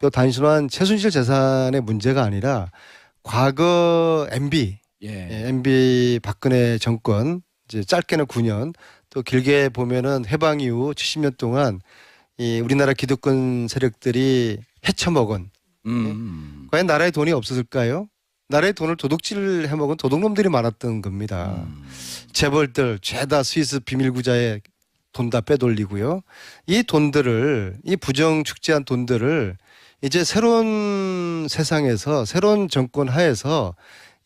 또 단순한 최순실 재산의 문제가 아니라 과거 MB 박근혜 정권 이제 짧게는 9년 또 길게 보면은 해방 이후 70년 동안 이 우리나라 기득권 세력들이 헤쳐먹은 과연 나라에 돈이 없었을까요? 나라의 돈을 도둑질 해먹은 도둑놈들이 많았던 겁니다. 재벌들 죄다 스위스 비밀구자에 돈 다 빼돌리고요. 이 돈들을 이 부정 축제한 돈들을 이제 새로운 세상에서 새로운 정권 하에서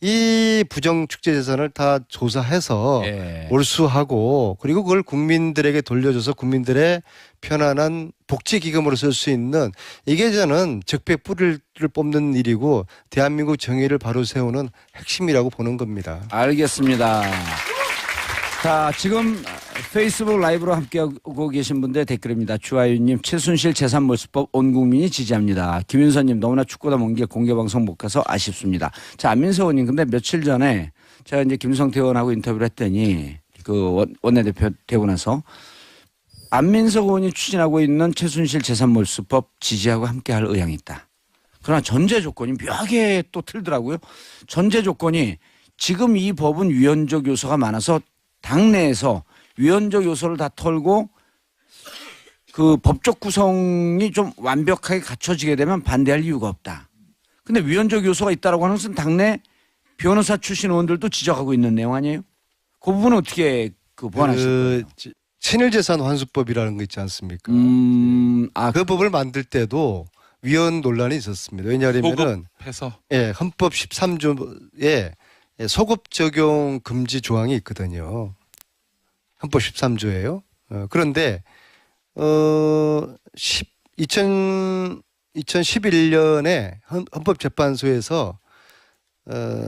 이 부정 축제 재산을 다 조사해서 몰수하고 그리고 그걸 국민들에게 돌려줘서 국민들의 편안한 복지 기금으로 쓸 수 있는 이게 저는 적폐 뿌리를 뽑는 일이고 대한민국 정의를 바로 세우는 핵심이라고 보는 겁니다. 알겠습니다. 자, 지금 페이스북 라이브로 함께하고 계신 분들 댓글입니다. 주하윤님, 최순실 재산몰수법 온 국민이 지지합니다. 김윤선님, 너무나 춥고다 먼 길 공개방송 못 가서 아쉽습니다. 자, 안민석 의원님, 근데 며칠 전에 제가 이제 김성태 의원하고 인터뷰를 했더니 그 원내대표 되고 나서 안민석 의원이 추진하고 있는 최순실 재산몰수법 지지하고 함께할 의향이 있다. 그러나 전제 조건이 묘하게 또 틀더라고요. 전제 조건이 지금 이 법은 위헌적 요소가 많아서 당내에서 위헌적 요소를 다 털고 그 법적 구성이 좀 완벽하게 갖춰지게 되면 반대할 이유가 없다. 근데 위헌적 요소가 있다라고 하는 것은 당내 변호사 출신 의원들도 지적하고 있는 내용 아니에요? 그 부분은 어떻게 보완하실 거예요? 친일재산 환수법이라는 거 있지 않습니까? 그 법을 만들 때도 위헌 논란이 있었습니다. 왜냐하면은 헌법 13조에 소급 적용 금지 조항이 있거든요. 헌법 13조예요. 그런데 2011년에 헌법재판소에서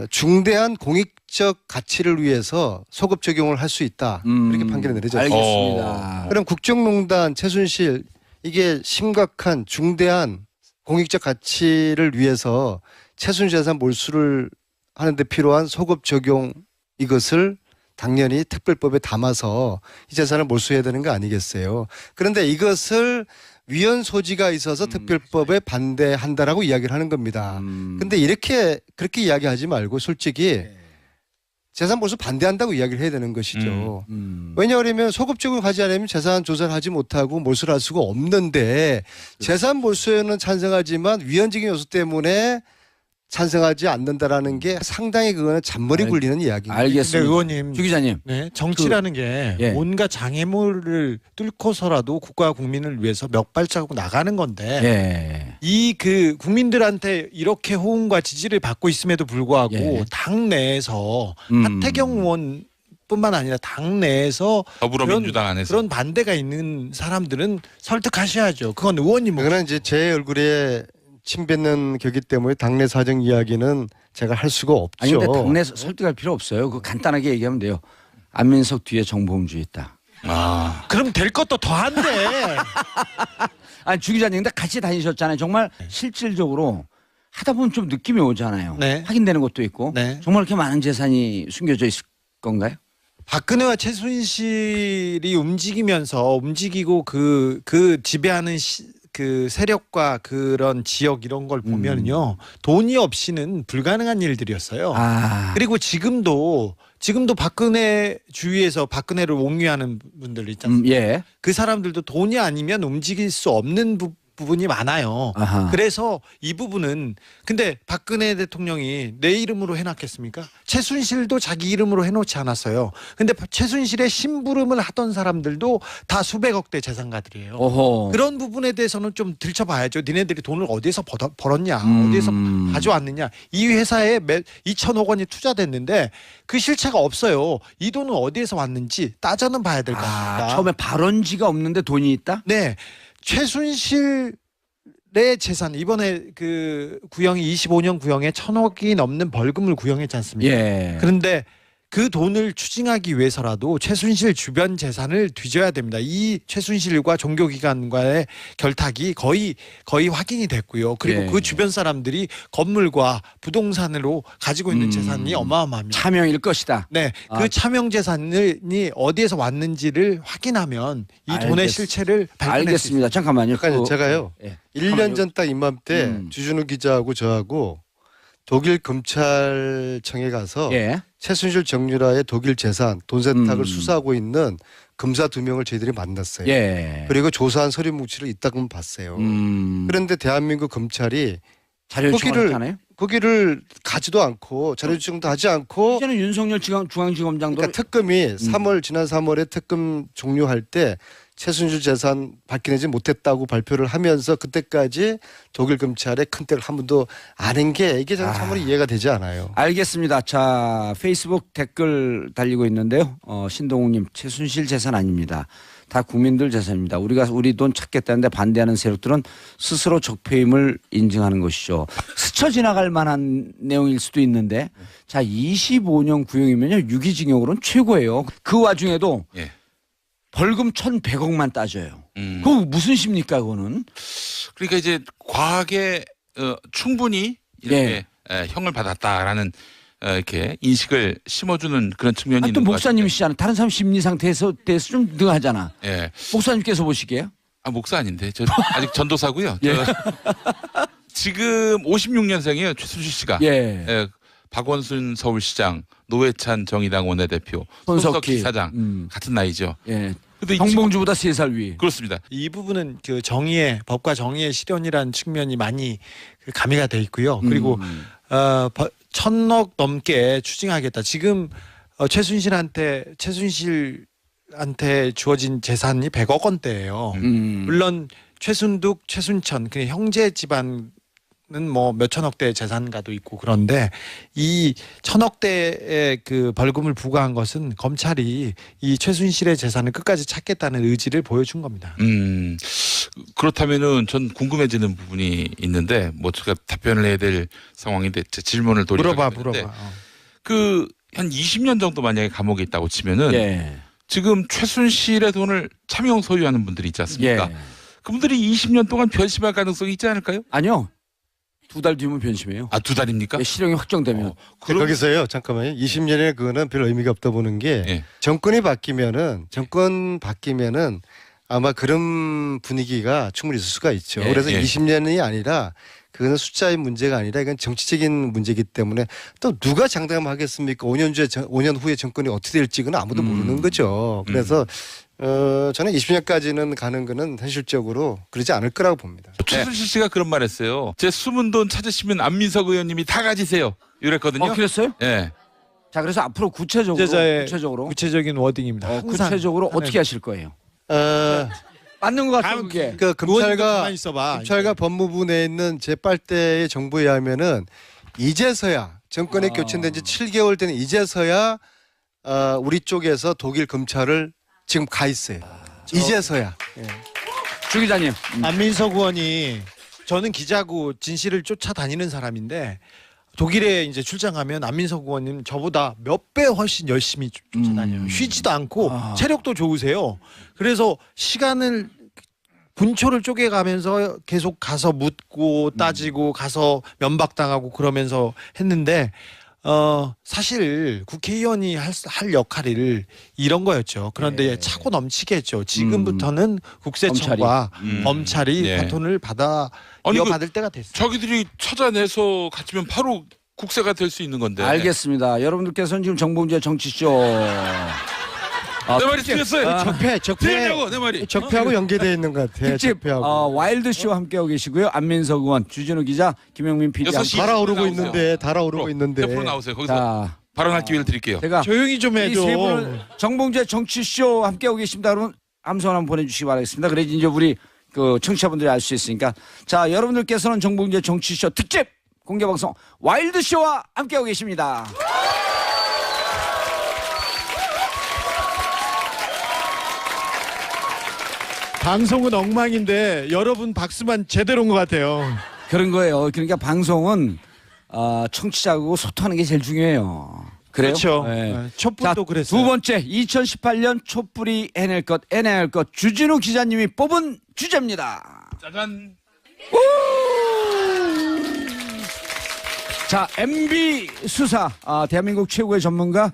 중대한 공익적 가치를 위해서 소급 적용을 할 수 있다. 그렇게 판결을 내렸죠. 알겠습니다. 그럼 국정농단 최순실 이게 심각한 중대한 공익적 가치를 위해서 최순실 재산 몰수를 하는데 필요한 소급 적용 이것을 당연히 특별법에 담아서 이 재산을 몰수해야 되는 거 아니겠어요? 그런데 이것을 위헌 소지가 있어서 특별법에 반대한다라고 이야기를 하는 겁니다. 근데 그렇게 이야기하지 말고 솔직히 재산 몰수 반대한다고 이야기를 해야 되는 것이죠. 왜냐하면 소급 적용하지 않으면 재산 조사를 하지 못하고 몰수를 할 수가 없는데 재산 몰수에는 찬성하지만 위헌적인 요소 때문에 찬성하지 않는다라는 게 상당히 그거는 잔머리 굴리는 이야기입니다. 근데 알겠습니다. 의원님, 주 기자님. 네, 정치라는 게 예. 온갖 장애물을 뚫고서라도 국가와 국민을 위해서 몇 발자국 나가는 건데 예. 이 그 국민들한테 이렇게 호응과 지지를 받고 있음에도 불구하고 예. 당 내에서 음. 하태경 의원뿐만 아니라 당 내에서 더불어민주당 안에서 그런 반대가 있는 사람들은 설득하셔야죠. 그건 의원님 목 그거는 이제 제 얼굴에 침 뱉는 격이기 때문에 당내 사정 이야기는 제가 할 수가 없죠. 아니 근데 당내에서 설득할 필요 없어요. 그 간단하게 얘기하면 돼요. 안민석 뒤에 정봉주 있다. 아, 그럼 될 것도 더한데. 아니 주 기자님 근데 같이 다니셨잖아요. 정말 실질적으로 하다 보면 좀 느낌이 오잖아요. 네. 확인되는 것도 있고. 네. 정말 그렇게 많은 재산이 숨겨져 있을 건가요? 박근혜와 최순실이 움직이고 그 지배하는 그 세력과 그런 지역 이런 걸 보면요 돈이 없이는 불가능한 일들이었어요. 아. 그리고 지금도 박근혜 주위에서 박근혜를 옹유하는 분들 있잖아요. 예. 그 사람들도 돈이 아니면 움직일 수 없는 부분이 많아요. 아하. 그래서 이 부분은 근데 박근혜 대통령이 내 이름으로 해놨겠습니까? 최순실도 자기 이름으로 해놓지 않았어요. 근데 최순실의 심부름을 하던 사람들도 다 수백억대 재산가들이에요. 오호. 그런 부분에 대해서는 좀 들춰봐야죠. 니네들이 돈을 어디에서 벌었냐, 어디에서 가져왔느냐. 이 회사에 2천억 원이 투자됐는데 그 실체가 없어요. 이 돈은 어디에서 왔는지 따져는 봐야 될 것 같습니다. 처음에 발원지가 없는데 돈이 있다? 네, 최순실의 재산 이번에 그 구형이 25년 구형에 1,000억이 넘는 벌금을 구형했지 않습니까? 예. 그런데 그 돈을 추징하기 위해서라도 최순실 주변 재산을 뒤져야 됩니다. 이 최순실과 종교기관과의 결탁이 거의 확인이 됐고요. 그리고 예. 그 주변 사람들이 건물과 부동산으로 가지고 있는 재산이 어마어마합니다. 차명일 것이다. 네, 아. 그 차명 재산이 어디에서 왔는지를 확인하면 이 돈의 실체를 발견할 수 알겠습니다. 잠깐만요. 그러니까 그- 제가요. 예. 1년 전 딱 이맘때 주준우 기자하고 저하고 독일 검찰청에 가서 예. 최순실 정유라의 독일 재산 돈 세탁을 음. 수사하고 있는 검사 2명을 저희들이 만났어요. 예. 그리고 조사한 서류 뭉치를 이따금 봤어요. 그런데 대한민국 검찰이 자료 요청하잖아요. 거기를 가지도 않고 자료 요청도 하지 않고 이제는 윤석열 중앙지검장도 그러니까 특검이 지난 3월에 특검 종료할 때 최순실 재산 밝혀내지 못했다고 발표를 하면서 그때까지 독일 검찰의 큰 때를 한 번도 아는 게 이게 저는 참으로 이해가 되지 않아요. 알겠습니다. 자, 페이스북 댓글 달리고 있는데요. 신동욱님, 최순실 재산 아닙니다. 다 국민들 재산입니다. 우리가 우리 돈 찾겠다는데 반대하는 세력들은 스스로 적폐임을 인증하는 것이죠. 스쳐 지나갈 만한 내용일 수도 있는데, 자, 25년 구형이면요, 유기징역으로는 최고예요. 그 와중에도 예. 벌금 1,100억만 따져요. 그거 무슨 심입니까, 그거는? 그러니까 이제 과하게 충분히 이렇게 형을 받았다라는 이렇게 인식을 심어주는 그런 측면이 또 있는 것 같아요. 목사님이시잖아. 다른 사람 심리 상태에서 대해서 좀 능하잖아. 예. 목사님께서 보시기에요? 아, 목사 아닌데 저 아직 전도사고요. 예. 지금 56년생이에요. 최순실 씨가. 예. 박원순 서울시장, 노회찬 정의당 원내대표, 손석희 사장 같은 나이죠. 예. 근데 정봉주보다 3살 위. 그렇습니다. 이 부분은 그 법과 정의의 실현이라는 측면이 많이 가미가 돼 있고요. 그리고 1,000억 넘게 추징하겠다. 지금 최순실한테 주어진 재산이 100억 원대예요. 물론 최순득, 최순천 그 형제 집안은 뭐 몇천억대 재산가도 있고 그런데 이 1,000억대의 그 벌금을 부과한 것은 검찰이 이 최순실의 재산을 끝까지 찾겠다는 의지를 보여준 겁니다. 그렇다면은 전 궁금해지는 부분이 있는데 뭐 제가 답변을 해야 될 상황인데 제 질문을 물어봐. 그 한 20년 정도 만약에 감옥에 있다고 치면은 예. 지금 최순실의 돈을 차명 소유하는 분들이 있지 않습니까? 예. 그분들이 20년 동안 변심할 가능성이 있지 않을까요? 아니요. 2달 뒤면 변심해요. 아, 2달입니까? 예, 실형이 확정되면. 거기서요. 잠깐만요. 20년에 그거는 별 의미가 없다 보는 게 예. 정권 바뀌면은 아마 그런 분위기가 충분히 있을 수가 있죠. 예, 그래서 예. 20년이 아니라 그거는 숫자의 문제가 아니라 이건 정치적인 문제이기 때문에 또 누가 장담하겠습니까? 5년 후에 정권이 어떻게 될지 그건 아무도 모르는 거죠. 그래서 저는 20년까지는 가는 거는 현실적으로 그러지 않을 거라고 봅니다. 최순실 씨가 그런 말했어요. 제 숨은 돈 찾으시면 안민석 의원님이 다 가지세요. 이랬거든요. 그랬어요? 예. 자, 그래서 앞으로 구체적인 워딩입니다. 항상 구체적으로 하는- 어떻게 하실 거예요? 어, 맞는 것 같아요, 그게. 그 가만히 있어봐. 검찰과 법무부 내에 있는 제8대의 정부에 의하면은 이제서야 정권에 교체된 지 7개월 된 이제서야 우리 쪽에서 독일 검찰을 지금 가 있어요. 이제서야. 주 기자님. 안민석 의원이 저는 기자고 진실을 쫓아다니는 사람인데 독일에 이제 출장 가면 안민석 의원님 저보다 몇 배 훨씬 열심히 쫓아다녀요. 쉬지도 않고 체력도 좋으세요. 그래서 시간을 분초를 쪼개가면서 계속 가서 묻고 따지고 가서 면박당하고 그러면서 했는데 사실 국회의원이 할 역할을 이런 거였죠. 그런데 차고 넘치게 했죠. 지금부터는 국세청과 검찰이 예. 바톤을 이어받을 때가 됐어요. 자기들이 찾아내서 갖추면 바로 국세가 될 수 있는 건데. 알겠습니다. 여러분들께서는 지금 정봉주의 정치쇼. 내 말이 틀렸어요. 적폐 틀리냐고 내 말이. 적폐하고 연계되어 있는 것 같아. 특집 적폐하고. 와일드쇼와 함께하고 계시고요. 안민석 의원, 주진우 기자, 김영민 PD. 6시 달아오르고 나오세요. 있는데 달아오르고 있는데. 옆으로 나오세요. 거기서 자, 발언할 기회를 드릴게요. 제가 조용히 좀 이 해줘. 세 분을 정봉주의 정치쇼 함께하고 계십니다. 여러분 함성 한번 보내주시기 바라겠습니다. 그래 이제 우리 그 청취자분들이 알 수 있으니까. 자, 여러분들께서는 정봉주의 정치쇼 특집 공개방송 와일드쇼와 함께하고 계십니다. 방송은 엉망인데 여러분 박수만 제대로 온 것 같아요. 그런 거예요. 그러니까 방송은 청취자하고 소통하는 게 제일 중요해요. 그래요? 그렇죠. 네. 네, 촛불도 자, 그랬어요. 두 번째 2018년 촛불이 해낼 것 해내야 할 것 주진우 기자님이 뽑은 주제입니다. 짜잔. 자, MB 수사 대한민국 최고의 전문가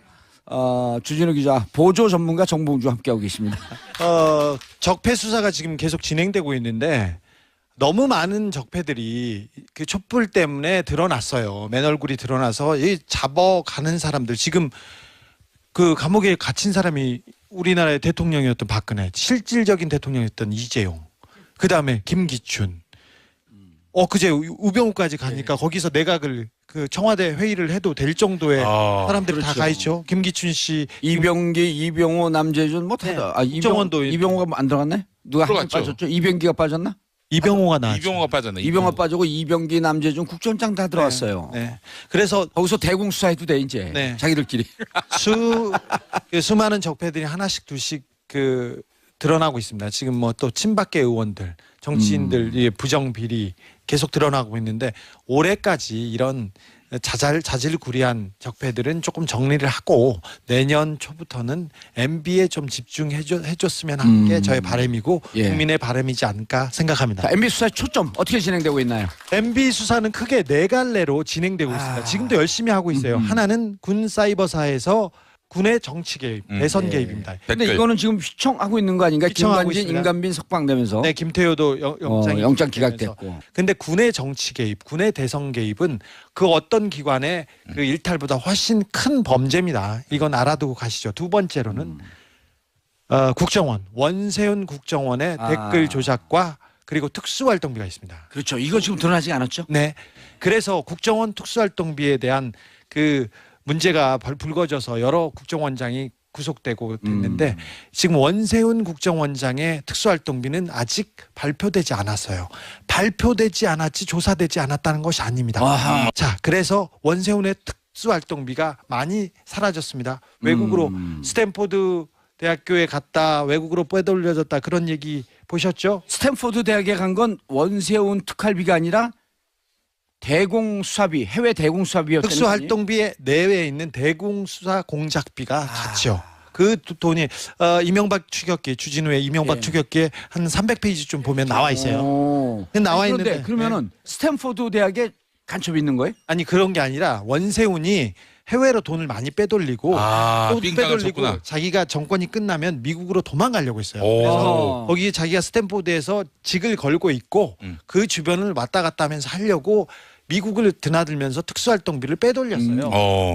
주진우 기자, 보조 전문가 정봉주 함께하고 계십니다. 적폐 수사가 지금 계속 진행되고 있는데 너무 많은 적폐들이 그 촛불 때문에 드러났어요. 맨 얼굴이 드러나서 이 잡아가는 사람들 지금 그 감옥에 갇힌 사람이 우리나라의 대통령이었던 박근혜, 실질적인 대통령이었던 이재용, 그 다음에 김기춘. 그제 우병우까지 가니까 거기서 내각을 그 청와대 회의를 해도 될 정도의 사람들이 다 가 있죠. 김기춘 씨, 이병기, 이병호, 남재준 뭐 다. 국정원도 이병호가 안 들어갔네? 누가 한 명 들어갔죠. 빠졌죠? 이병기가 빠졌나? 이병호가 나왔죠. 이병호가 빠졌네. 이병호 빠지고 이병기, 남재준 국정장 다 들어갔어요. 네. 그래서 거기서 대공 수사해도 돼 이제. 네. 자기들끼리. 그 수많은 적폐들이 하나씩 둘씩 그 드러나고 있습니다. 지금 뭐 또 친박계 의원들, 정치인들의 부정 비리 계속 드러나고 있는데 올해까지 이런 자질구리한 적폐들은 조금 정리를 하고 내년 초부터는 MB에 좀 집중해줬으면 하는 게 저의 바람이고 예. 국민의 바람이지 않을까 생각합니다. 자, MB 수사의 초점 어떻게 진행되고 있나요? MB 수사는 크게 네 갈래로 진행되고 있습니다. 지금도 열심히 하고 있어요. 하나는 군 사이버사에서 군의 정치 개입, 대선 개입입니다. 근데 댓글. 이거는 지금 휘청하고 있는 거 아닌가? 휘청하고 김관진, 있습니다. 임관빈 석방되면서. 네, 김태효도 영장 기각됐고. 근데 군의 정치 개입, 군의 대선 개입은 그 어떤 기관의 그 일탈보다 훨씬 큰 범죄입니다. 이건 알아두고 가시죠. 두 번째로는 국정원, 원세훈 국정원의 댓글 조작과 그리고 특수활동비가 있습니다. 그렇죠. 이거 지금 드러나지 않았죠? 네. 그래서 국정원 특수활동비에 대한 그 문제가 불거져서 여러 국정원장이 구속되고 됐는데 지금 원세훈 국정원장의 특수활동비는 아직 발표되지 않았어요. 발표되지 않았지 조사되지 않았다는 것이 아닙니다. 아하. 자, 그래서 원세훈의 특수활동비가 많이 사라졌습니다. 외국으로 스탠포드 대학교에 갔다 외국으로 빼돌려졌다 그런 얘기 보셨죠? 스탠포드 대학에 간 건 원세훈 특활비가 아니라 대공수사비, 해외 대공수사비였다는 특수활동비에 내외에 있는 대공수사 공작비가 같죠. 그 돈이 이명박 추격기 주진우의 이명박 예. 추격기에 한 300페이지 좀 보면 나와 있어요. 나와 아니, 있는데 그러면은 스탠포드 대학에 간첩이 있는 거예요? 아니 그런 게 아니라 원세훈이 해외로 돈을 많이 빼돌리고 또 빈강을 빼돌리고 쳤구나. 자기가 정권이 끝나면 미국으로 도망가려고 했어요. 오. 그래서 거기 자기가 스탠포드에서 직을 걸고 있고 그 주변을 왔다 갔다 하면서 하려고 미국을 드나들면서 특수활동비를 빼돌렸어요.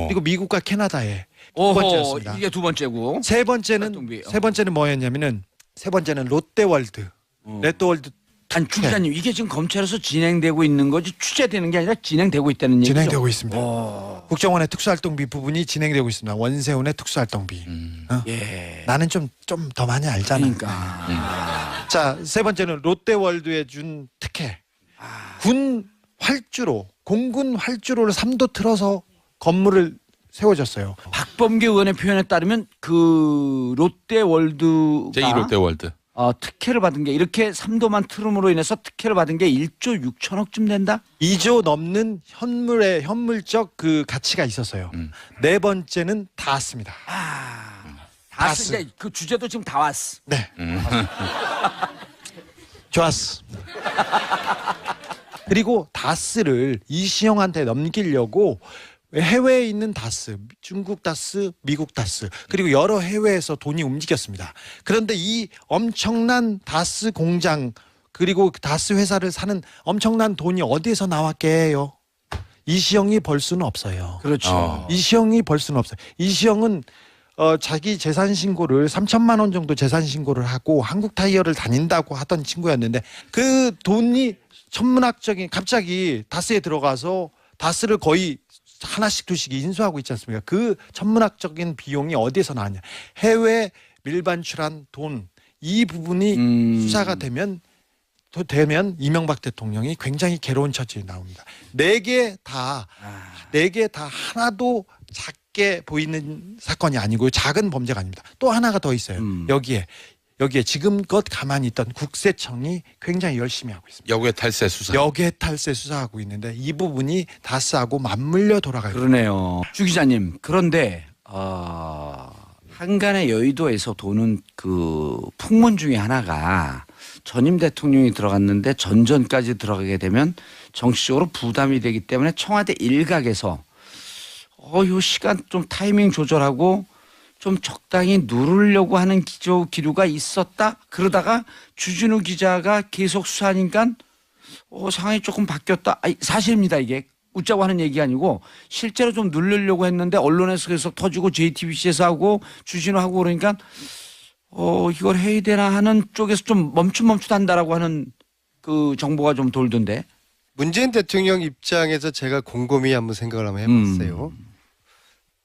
그리고 미국과 캐나다에 두 번째였습니다. 이게 두 번째고. 세 번째는 활동비. 뭐였냐면은 세 번째는 롯데월드. 롯데월드 아니 주 기자님 이게 지금 검찰에서 진행되고 있는 거지 취재되는 게 아니라 진행되고 있다는 얘기죠? 진행되고 있습니다. 국정원의 특수활동비 부분이 진행되고 있습니다. 원세훈의 특수활동비. 예. 나는 좀 더 많이 알잖아. 그러니까. 자, 세 번째는 롯데월드에 준 특혜. 군 활주로, 공군 활주로를 3도 틀어서 건물을 세워줬어요. 박범계 의원의 표현에 따르면 그 롯데월드가 제2롯데월드. 특혜를 받은 게 이렇게 3도만 틀음으로 인해서 특혜를 받은 게 1조 6천억쯤 된다? 2조 넘는 현물적 그 가치가 있었어요. 네 번째는 다스입니다. 다스. 이제 그 주제도 지금 다 왔어. 네. 좋았어. 그리고 다스를 이시영한테 넘기려고 해외에 있는 다스, 중국 다스, 미국 다스, 그리고 여러 해외에서 돈이 움직였습니다. 그런데 이 엄청난 다스 공장 그리고 다스 회사를 사는 엄청난 돈이 어디에서 나왔게요? 이시영이 벌 수는 없어요. 그렇죠. 이시영이 벌 수는 없어요. 이시영은 자기 재산 신고를 3천만 원 정도 재산 신고를 하고 한국 타이어를 다닌다고 하던 친구였는데 그 돈이 천문학적인 갑자기 다스에 들어가서 다스를 거의 하나씩 두씩 인수하고 있지 않습니까? 그 천문학적인 비용이 어디에서 나왔냐? 해외 밀반출한 돈 이 부분이 수사가 되면 이명박 대통령이 굉장히 괴로운 처지에 나옵니다. 네 개 다 하나도 작게 보이는 사건이 아니고요. 작은 범죄가 아닙니다. 또 하나가 더 있어요. 여기에 지금껏 가만히 있던 국세청이 굉장히 열심히 하고 있습니다. 역외 탈세 수사. 역외 탈세 수사하고 있는데 이 부분이 다스하고 맞물려 돌아가요. 그러네요. 주 기자님, 그런데 한간의 여의도에서 도는 그 풍문 중에 하나가 전임 대통령이 들어갔는데 전전까지 들어가게 되면 정치적으로 부담이 되기 때문에 청와대 일각에서 요 시간 좀 타이밍 조절하고 좀 적당히 누르려고 하는 기류가 있었다. 그러다가 주진우 기자가 계속 수사하니까 상황이 조금 바뀌었다. 사실입니다. 이게 웃자고 하는 얘기 아니고 실제로 좀 누르려고 했는데 언론에서 계속 터지고 JTBC에서 하고 주진우 하고 그러니까 이걸 해야 되나 하는 쪽에서 좀 멈칫한다라고 하는 그 정보가 좀 돌던데. 문재인 대통령 입장에서 제가 곰곰이 한번 생각을 한번 해봤어요.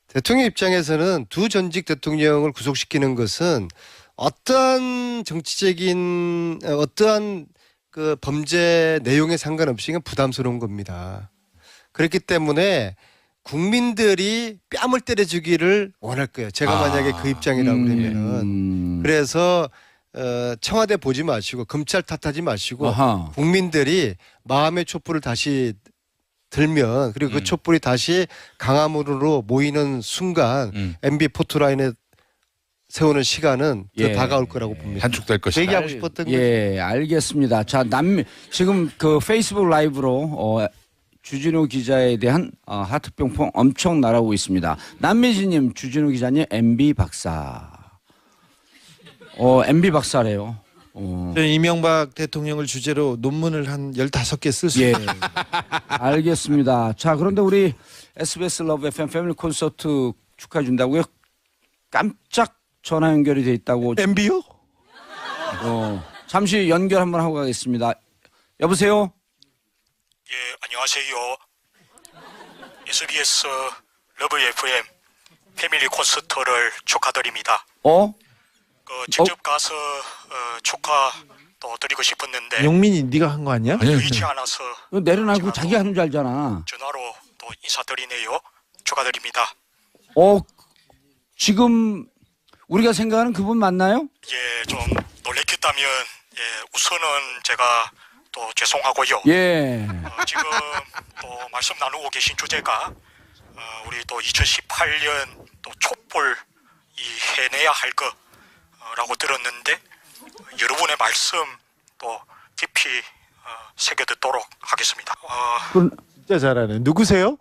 대통령 입장에서는 두 전직 대통령을 구속시키는 것은 어떠한 정치적인 어떠한 그 범죄 내용에 상관없이 그냥 부담스러운 겁니다. 그렇기 때문에 국민들이 뺨을 때려주기를 원할 거예요. 제가 만약에 그 입장이라고 그러면은 그래서 청와대 보지 마시고 검찰 탓하지 마시고 아하. 국민들이 마음의 촛불을 다시 들면 그리고 그 촛불이 다시 강화문으로 모이는 순간 MB 포토라인에 세우는 시간은 더 다가올 거라고 봅니다. 단축될 것이다. 얘기하고 싶었던 거죠. 예, 알겠습니다. 자, 지금 그 페이스북 라이브로 주진우 기자에 대한 하트병풍 엄청 날아오고 있습니다. 남미진님, 주진우 기자님, MB 박사. MB 박사래요. 저는 이명박 대통령을 주제로 논문을 한 15개 쓸 수 예. 있어요. 알겠습니다. 자, 그런데 우리 SBS 러브 FM 패밀리 콘서트 축하해 준다고요? 깜짝 전화 연결이 돼 있다고. MB요? 잠시 연결 한번 하고 가겠습니다. 여보세요? 예, 안녕하세요. SBS 러브 FM 패밀리 콘서트를 축하드립니다. 직접 가서 축하 또 드리고 싶었는데 용민이 네가 한 거 아니야? 보이지 않아서 내려놔고 자기 하는 줄 알잖아. 전화로 또 인사드리네요. 축하드립니다. 지금 우리가 생각하는 그분 맞나요? 예, 좀 놀랬겠다면 우선은 제가 또 죄송하고요. 예. 지금 또 말씀 나누고 계신 주제가 우리 또 2018년 또 촛불 해내야 할 거라고 들었는데 여러분의 말씀 또 깊이 새겨듣도록 하겠습니다. 진짜 잘하네. 누구세요?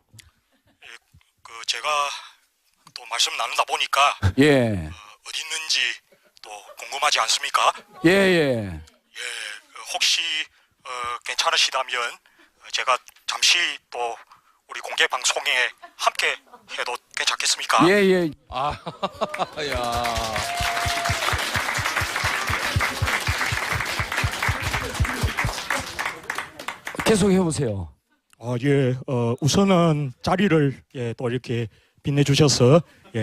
제가 또 말씀 나누다 보니까 예. 어디 있는지 또 궁금하지 않습니까? 예. 혹시 괜찮으시다면 제가 잠시 또 우리 공개 방송에 함께 해도 괜찮겠습니까? 예. 아, 야. 계속 해보세요. 예, 우선은 자리를 또 이렇게 빛내주셔서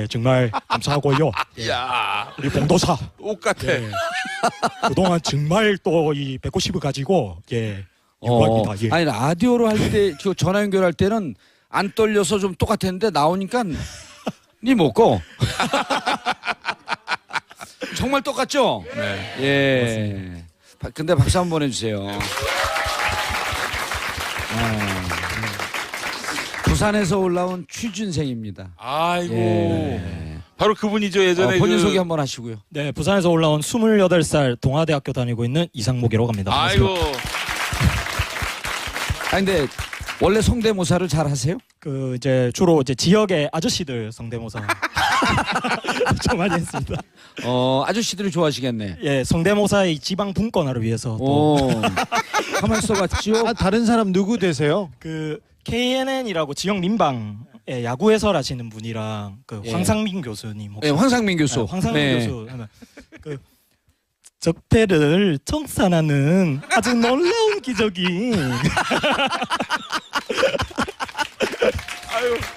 정말 감사하고요. 야, 우리 봉도사 똑같아. 그동안 정말 또 이 190을 가지고 유감입니다. 예. 아니 라디오로 할 때 전화 연결할 때는 안 떨려서 좀 똑같았는데 나오니까 니 먹고 정말 똑같죠? 네. 예. 근데 박수 한번 보내주세요. 부산에서 올라온 취준생입니다. 아이고. 예. 바로 그분이죠. 예전에 본인 그- 소개 한번 하시고요. 네, 부산에서 올라온 28살 동아대학교 다니고 있는 이상목이라고 합니다. 아이고. 아니 근데 원래 성대모사를 잘 하세요? 그 이제 주로 이제 지역의 아저씨들 성대모사 좀 많이 했습니다. 아저씨들이 좋아하시겠네. 예, 성대모사의 지방 분권화를 위해서 또 가만 있어봤지요. 아, 다른 사람 누구 되세요? 그 KNN이라고 지역 민방에 야구 해설하시는 분이랑 그 예. 황상민 교수님 혹시 네, 황상민 교수. 네, 황상민 네. 교수 그 적폐를 청산하는 아주 놀라운 기적이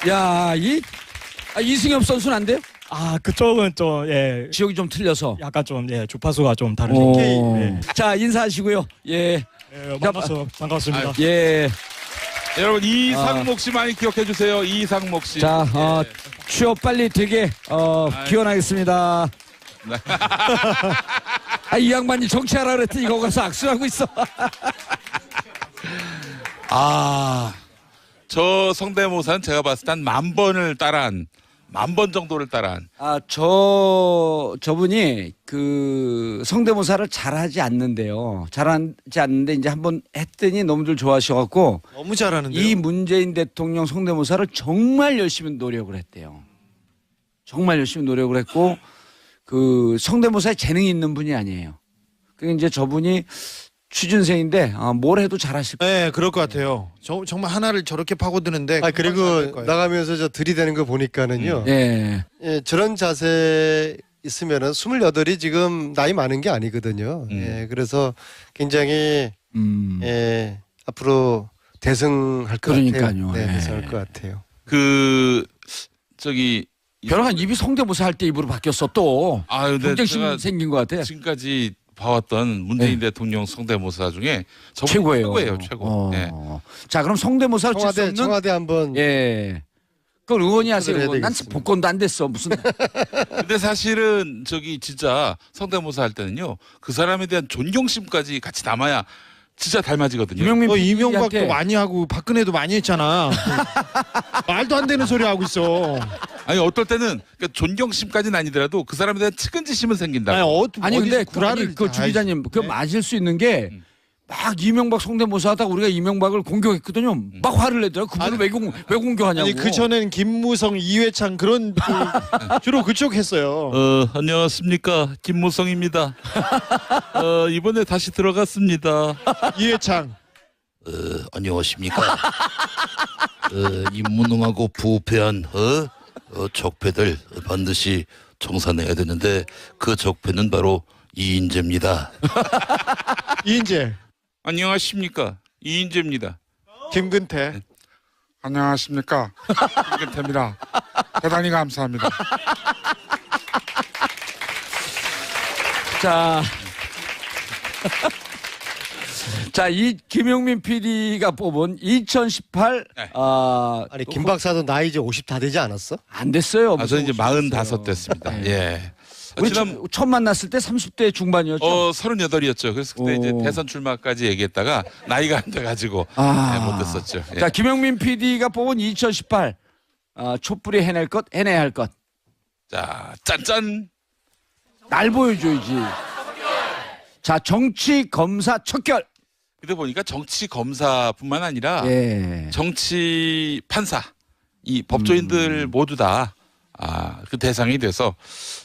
야, 이승엽 선수는 안 돼요? 그쪽은 좀 지역이 좀 틀려서. 약간 좀 주파수가 좀 오. 다르신 네. 자, 인사하시고요. 예. 만나서 반갑습니다. 예. 여러분 이상목 씨 많이 기억해 주세요. 이상목 씨. 자, 예. 취업 빨리 되게 기원하겠습니다. 이 양반이 정치하라 그랬더니 이거 가서 악수하고 있어. 저 성대모사는 제가 봤을 때 한 10,000번 정도를 따라한. 저분이 그 성대모사를 잘하지 않는데요. 잘하지 않는데 이제 한번 했더니 너무들 좋아하셔갖고 너무 잘하는데요. 이 문재인 대통령 성대모사를 정말 열심히 노력을 했대요. 정말 열심히 노력을 했고 그 성대모사에 재능이 있는 분이 아니에요. 그 이제 저분이 취준생인데 뭘 해도 잘하실 거예요. 네, 그럴 것 같아요. 정말 하나를 저렇게 파고드는데 그리고 나가면서 저 들이대는 거 보니까는요. 예. 예, 저런 자세 있으면은 28이 지금 나이 많은 게 아니거든요. 예, 그래서 굉장히 예, 앞으로 대승할 것 그러니까요. 같아요. 네, 예. 대승할 것 같아요. 변호사님 입이 성대모사 할 때 입으로 바뀌었어 또. 근데 경쟁심 제가 생긴 것 같아. 지금까지 봐왔던 문재인 대통령 성대모사 중에 저분이 최고예요. 최고예요. 최고. 예. 자, 그럼 성대모사를 칠수 없는 청와대 한번 예. 그걸 의원이 하세요. 해야 의원. 난 되겠습니다. 복권도 안 됐어. 무슨 근데 사실은 진짜 성대모사 할 때는요. 그 사람에 대한 존경심까지 같이 담아야 진짜 닮아지거든요. 이명박도 PD한테 많이 하고 박근혜도 많이 했잖아. 말도 안 되는 소리 하고 있어. 아니 어떨 때는 그러니까 존경심까지는 아니더라도 그 사람에 대한 측은지심은 생긴다. 아니 근데 구라를 주 기자님 그 맞을 수 있는 게 막 이명박 성대모사 하다가 우리가 이명박을 공격했거든요. 막 화를 내더라고. 그분을 왜 공격하냐고. 아니 그 전에는 김무성, 이회창 그런 주로 그쪽 했어요. 안녕하십니까 김무성입니다. 이번에 다시 들어갔습니다. 이회창. 안녕하십니까. 이 무능하고 부패한 적폐들 반드시 청산해야 되는데 그 적폐는 바로 이인재입니다. 이인재. 안녕하십니까 이인재입니다. 김근태. 안녕하십니까 김근태입니다. 대단히 감사합니다. 자, 이 김용민 PD가 뽑은 2018 네. 아니 김 박사도 나이 이제 50 다 되지 않았어? 안 됐어요. 저는 이제 무슨 45 됐습니다. 네. 예. 우리 지난 처음 만났을 때 30대 중반이었죠. 38이었죠. 그래서 그때 이제 오. 대선 출마까지 얘기했다가 나이가 안 돼가지고 못 됐었죠. 예. 자, 김용민 PD가 뽑은 2018 촛불이 해낼 것, 해내야 할 것. 자, 짠짠. 날 보여줘야지. 자, 정치 검사 척결. 그때 보니까 정치 검사뿐만 아니라 예. 정치 판사 이 법조인들 모두 다 그 대상이 돼서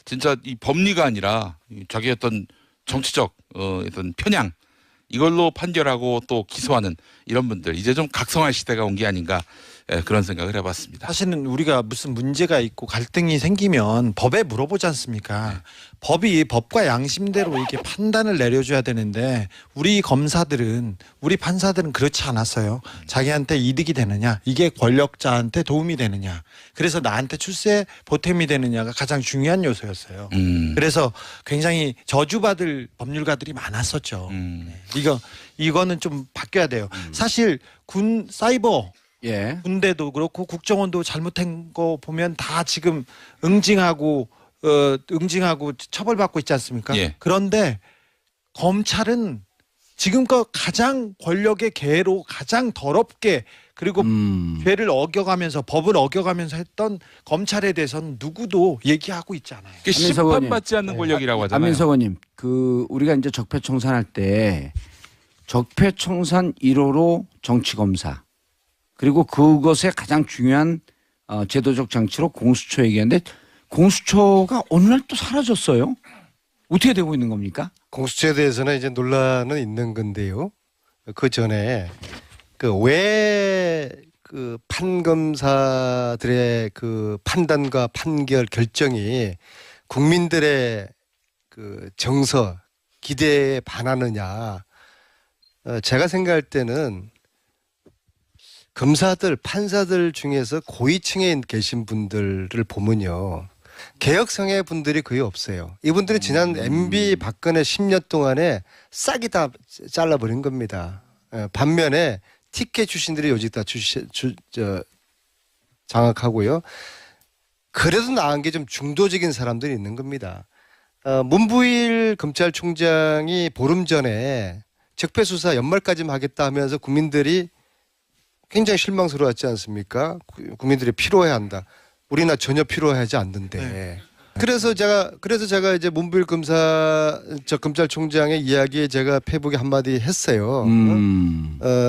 진짜 이 법리가 아니라 자기 어떤 정치적 어떤 편향 이걸로 판결하고 또 기소하는 이런 분들 이제 좀 각성할 시대가 온 게 아닌가 그런 생각을 해봤습니다. 사실은 우리가 무슨 문제가 있고 갈등이 생기면 법에 물어보지 않습니까? 법이 법과 양심대로 이렇게 판단을 내려줘야 되는데 우리 검사들은 우리 판사들은 그렇지 않았어요. 자기한테 이득이 되느냐 이게 권력자한테 도움이 되느냐 그래서 나한테 출세 보탬이 되느냐가 가장 중요한 요소였어요. 그래서 굉장히 저주받을 법률가들이 많았었죠. 이거는 좀 바뀌어야 돼요. 사실 군 사이버 예. 군대도 그렇고 국정원도 잘못한 거 보면 다 지금 응징하고 처벌받고 있지 않습니까? 예. 그런데 검찰은 지금껏 가장 권력의 개로 가장 더럽게 그리고 죄를 어겨가면서 법을 어겨가면서 했던 검찰에 대해서는 누구도 얘기하고 있지 않아요. 안민석 의원님. 심판받지 않는 권력이라고 하잖아요. 안민석 의원님, 우리가 이제 적폐청산할 때 적폐청산 1호로 정치검사 그리고 그것의 가장 중요한 제도적 장치로 공수처 얘기하는데 공수처가 어느 날 또 사라졌어요. 어떻게 되고 있는 겁니까? 공수처에 대해서는 이제 논란은 있는 건데요. 그 전에 왜 판검사들의 그 판단과 판결 결정이 국민들의 그 정서 기대에 반하느냐. 제가 생각할 때는 검사들, 판사들 중에서 고위층에 계신 분들을 보면요. 개혁성의 분들이 거의 없어요. 이분들은 지난 MB 박근혜 10년 동안에 싹이 다 잘라버린 겁니다. 반면에 TK 출신들이 요직 다 장악하고요. 그래도 나은 게 좀 중도적인 사람들이 있는 겁니다. 문부일 검찰총장이 보름 전에 적폐수사 연말까지만 하겠다 하면서 국민들이 굉장히 실망스러웠지 않습니까? 국민들이 필요해한다. 우리나 전혀 필요하지 않는데. 네. 그래서 제가 이제 문부일 검찰총장의 이야기에 제가 페북에 한마디 했어요.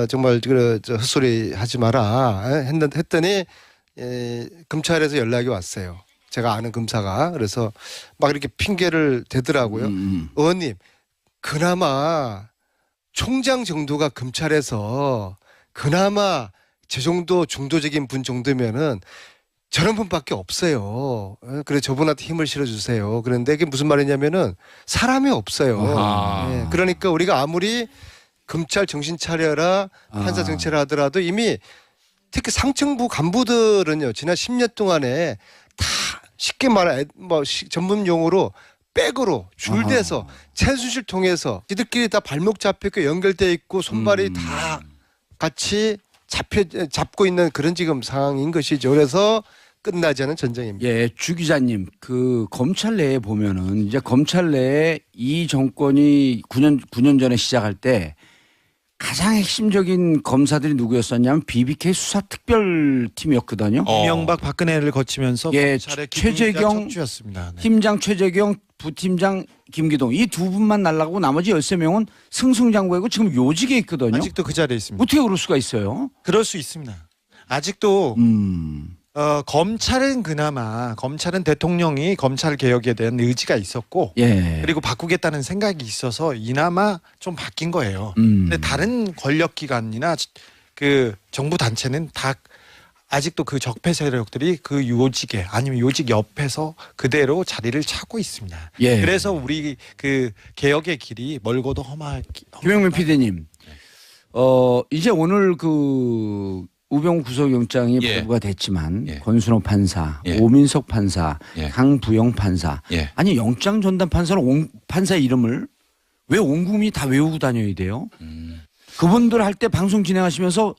정말 헛소리 하지 마라 했더니 검찰에서 연락이 왔어요. 제가 아는 검사가. 그래서 막 이렇게 핑계를 대더라고요. 의원님, 그나마 총장 정도가 검찰에서 그나마 저 정도 중도적인 분 정도면은 저런 분밖에 없어요. 그래 저분한테 힘을 실어주세요. 그런데 이게 무슨 말이냐면은 사람이 없어요. 네. 그러니까 우리가 아무리 검찰 정신 차려라 판사 정치를 하더라도 이미 특히 상층부 간부들은요 지난 10년 동안에 다 쉽게 말해 전문 용어로 백으로 줄대서 최순실 통해서 지들끼리 다 발목 잡혀있고 연결돼 있고 손발이 다 같이 잡고 있는 그런 지금 상황인 것이죠. 그래서 끝나지 않은 전쟁입니다. 예, 주 기자님, 검찰 내에 보면은 이제 검찰 내에 이 정권이 9년 전에 시작할 때 가장 핵심적인 검사들이 누구였었냐면 BBK 수사특별팀이었거든요. 이명박 박근혜를 거치면서 예, 검찰의 최재경 척추였습니다. 네. 팀장 최재경, 부팀장 김기동 이 두 분만 날라가고 나머지 13명은 승승장구이고 지금 요직에 있거든요. 아직도 그 자리에 있습니다. 어떻게 그럴 수가 있어요? 그럴 수 있습니다. 아직도 검찰은 그나마 검찰은 대통령이 검찰 개혁에 대한 의지가 있었고 예. 그리고 바꾸겠다는 생각이 있어서 이나마 좀 바뀐 거예요. 근데 다른 권력기관이나 그 정부 단체는 다 아직도 그 적폐 세력들이 그 요직에 아니면 요직 옆에서 그대로 자리를 차고 있습니다. 예. 그래서 우리 그 개혁의 길이 멀고도 김영민 PD님, 이제 오늘 우병우 구속영장이 예. 발부가 됐지만 예. 권순호 판사, 예. 오민석 판사, 예. 강부영 판사, 예. 아니 영장 전담 판사는 판사 이름을 왜 온 국민이 다 외우고 다녀야 돼요? 그분들 할 때 방송 진행하시면서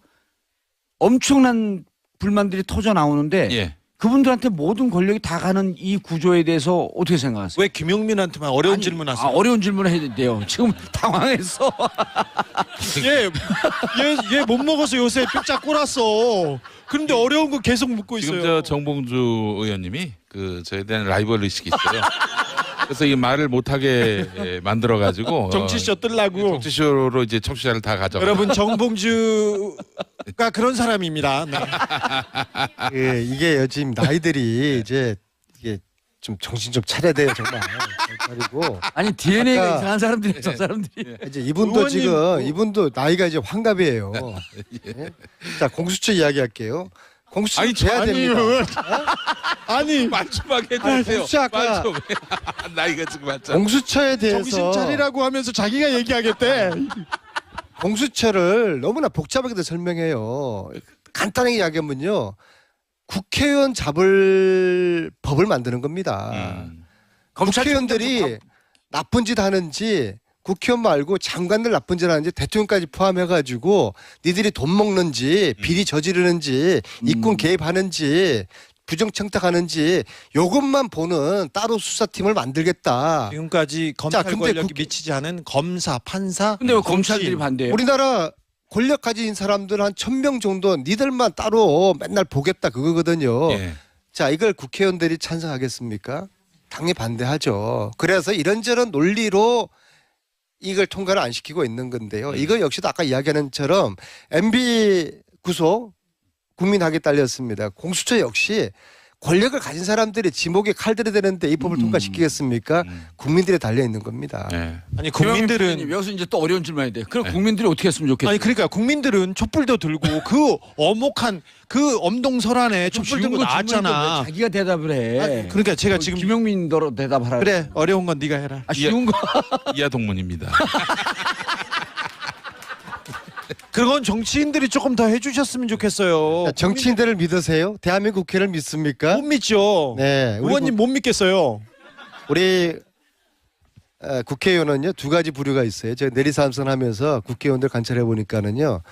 엄청난 불만들이 터져 나오는데 예. 그분들한테 모든 권력이 다 가는 이 구조에 대해서 어떻게 생각하세요? 왜 김용민한테만 어려운 질문하세요? 어려운 질문을 해야 돼요. 지금 당황했어. 얘 못 먹어서 요새 뼈짝 꼴았어. 그런데 어려운 거 계속 묻고 있어요. 지금 정봉주 의원님이 저에 대한 라이벌 의식이 있어요. 그래서 이 말을 못하게 만들어가지고 정치쇼 뜨려고. 정치쇼로 이제 청취자를 다 가져가. 여러분 정봉주가 그런 사람입니다. 네. 이게 요즘 나이들이 이제 이게 좀 정신 좀 차려야 돼요 정말. 그리고 아니 DNA가 아까- 이상한 사람들이 저 사람들이. 이제 이분도 지금 이분도 나이가 이제 환갑이에요. 예. 네? 자 공수처 이야기할게요. 공수처 아니, 돼야 됩니다. 아니 맞춤하게 아니, 해주세요. 공수처 아까- 맞춤. 나이가 지금 맞죠. 공수처에 대해서 정신 차리라고 하면서 자기가 얘기하겠대. 공수처를 너무나 복잡하게 설명해요. 간단하게 이야기하면요. 국회의원 잡을 법을 만드는 겁니다. 국회의원들이 나쁜 짓 하는지 국회의원 말고 장관들 나쁜 짓 하는지 대통령까지 포함해가지고 니들이 돈 먹는지 비리 저지르는지 이권 개입하는지 부정청탁하는지 요것만 보는 따로 수사팀을 만들겠다. 지금까지 검찰 근데 권력이 미치지 않은 검사, 판사. 근데 왜 검찰들이 반대해요? 우리나라 권력 가진 사람들 한 1,000명 정도 니들만 따로 맨날 보겠다 그거거든요. 예. 자, 이걸 국회의원들이 찬성하겠습니까? 당연히 반대하죠. 그래서 이런저런 논리로 이걸 통과를 안 시키고 있는 건데요. 이거 역시도 아까 이야기하는 처럼 MB 구속 국민학에 딸렸습니다. 공수처 역시 권력을 가진 사람들이 지목에 칼들이 되는데 이 법을 통과시키겠습니까? 국민들이 달려 있는 겁니다. 예. 아니 국민들은 여기서 이제 또 어려운 질문이 돼. 그럼 국민들이 어떻게 했으면 좋겠어요? 아니 그러니까 국민들은 촛불도 들고 그 어목한 그 엄동설안에 촛불 들고 나왔잖아. 자기가 대답을 해. 아, 그러니까 제가 지금 김용민더러 대답하라. 그래 어려운 건 네가 해라. 아, 쉬운 거. 이하 동문입니다. 그건 정치인들이 조금 더 해주셨으면 좋겠어요. 자, 정치인들을 믿으세요? 대한민국 국회를 믿습니까? 못 믿죠. 네, 우리 의원님 못 믿겠어요. 우리 국회의원은요 2가지 부류가 있어요. 제가 내리사항선하면서 국회의원들 관찰해 보니까는요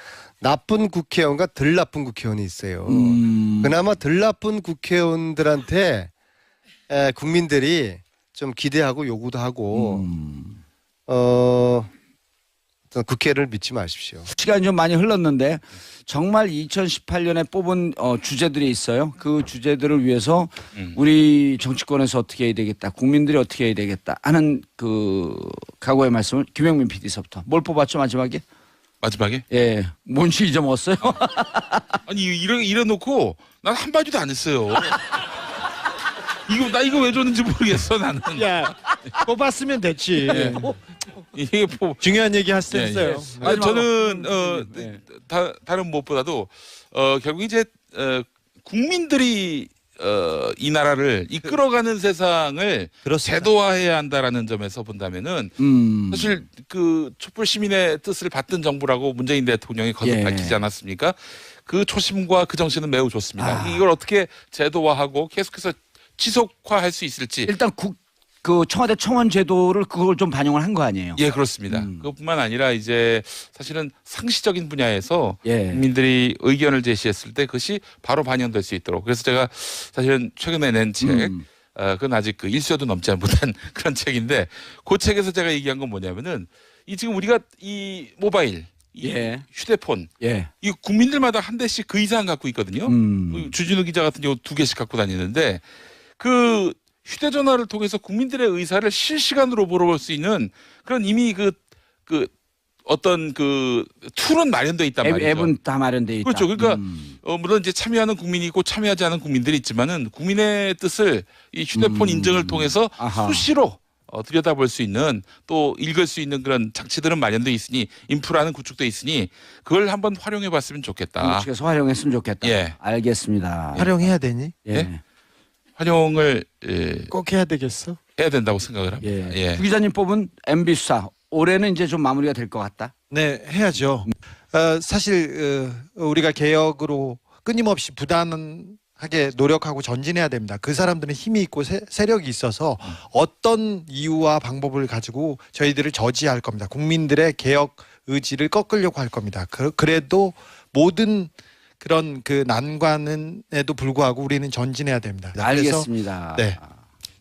나쁜 국회의원과 덜 나쁜 국회의원이 있어요. 그나마 덜 나쁜 국회의원들한테 국민들이 좀 기대하고 요구도 하고 국회를 믿지 마십시오. 시간이 좀 많이 흘렀는데 정말 2018년에 뽑은 주제들이 있어요. 그 주제들을 위해서 우리 정치권에서 어떻게 해야 되겠다, 국민들이 어떻게 해야 되겠다 하는 그 각오의 말씀을 김영민 PD서부터. 뭘 뽑았죠 마지막에? 마지막에? 예, 뭔지 잊어먹었어요. 아니 이래놓고 난 한마디도 안 했어요. 이거 왜 줬는지 모르겠어 나는. 야 뽑았으면 됐지. 이게 중요한 얘기 했어요. 아니, 저는 네. 다른 무엇보다도 결국 이제 국민들이 이 나라를 이끌어가는 세상을 그렇습니다. 제도화해야 한다라는 점에서 본다면은 사실 그 촛불 시민의 뜻을 받든 정부라고 문재인 대통령이 거듭 예. 밝히지 않았습니까? 그 초심과 그 정신은 매우 좋습니다. 이걸 어떻게 제도화하고 계속해서 지속화할 수 있을지. 일단 그 청와대 청원 제도를 그걸 좀 반영을 한 거 아니에요? 예, 그렇습니다. 그것뿐만 아니라 이제 사실은 상시적인 분야에서 예. 국민들이 의견을 제시했을 때 그것이 바로 반영될 수 있도록. 그래서 제가 사실은 최근에 낸 책, 그건 아직 그 1수여도 넘지 못한 그런 책인데 그 책에서 제가 얘기한 건 뭐냐면은 이 지금 우리가 이 모바일, 이 예. 휴대폰, 예. 이 국민들마다 한 대씩 그 이상 갖고 있거든요. 주진우 기자 같은 경우 2개씩 갖고 다니는데 그 휴대전화를 통해서 국민들의 의사를 실시간으로 물어볼 수 있는 그런 이미 그 어떤 그 툴은 마련돼 있단 말이죠. 앱은 다 마련돼 있다. 그렇죠. 그러니까 물론 이제 참여하는 국민이 있고 참여하지 않은 국민들이 있지만은 국민의 뜻을 이 휴대폰 인증을 통해서 아하. 수시로 들여다볼 수 있는 또 읽을 수 있는 그런 장치들은 마련돼 있으니 인프라는 구축돼 있으니 그걸 한번 활용해봤으면 좋겠다. 측에서 활용했으면 좋겠다. 예. 알겠습니다. 활용해야 되니? 예. 활용을 꼭 해야 되겠어. 해야 된다고 생각을 합니다. 예. 예. 부 기자님 뽑은 MB 수사 올해는 이제 좀 마무리가 될 것 같다. 네, 해야죠. 사실 우리가 개혁으로 끊임없이 부단하게 노력하고 전진해야 됩니다. 그 사람들은 힘이 있고 세력이 있어서 어떤 이유와 방법을 가지고 저희들을 저지할 겁니다. 국민들의 개혁 의지를 꺾으려고 할 겁니다. 그래도 모든 그런 그 난관에도 불구하고 우리는 전진해야 됩니다. 알겠습니다. 네.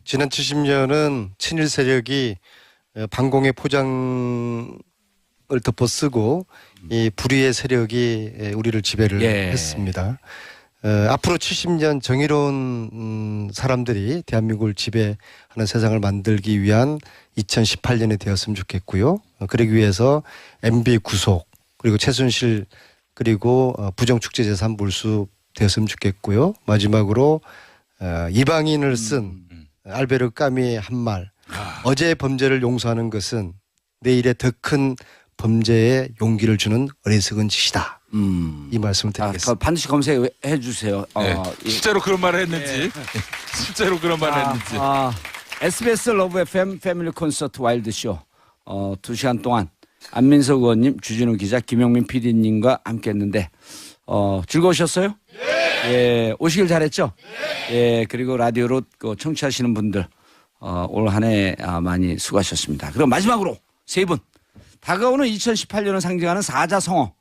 지난 70년은 친일 세력이 반공의 포장을 덮어쓰고 이 불의의 세력이 우리를 지배를 예. 했습니다. 앞으로 70년 정의로운 사람들이 대한민국을 지배하는 세상을 만들기 위한 2018년이 되었으면 좋겠고요. 그러기 위해서 MB 구속 그리고 최순실 그리고 부정축제재산 몰수 되었으면 좋겠고요. 마지막으로 이방인을 쓴 알베르 까미의 한 말. 어제의 범죄를 용서하는 것은 내일의 더 큰 범죄에 용기를 주는 어리석은 짓이다. 이 말씀을 드리겠습니다. 반드시 검색해 주세요. 네. 실제로 그런 말을 했는지, 실제로 그런 말을 했는지. SBS 러브 FM 패밀리 콘서트 와일드쇼 2시간 동안 안민석 의원님, 주진우 기자, 김용민 PD님과 함께했는데 즐거우셨어요? 예, 오시길 잘했죠? 예, 그리고 라디오로 청취하시는 분들 올 한 해 많이 수고하셨습니다. 그리고 마지막으로 세 분 다가오는 2018년을 상징하는 사자성어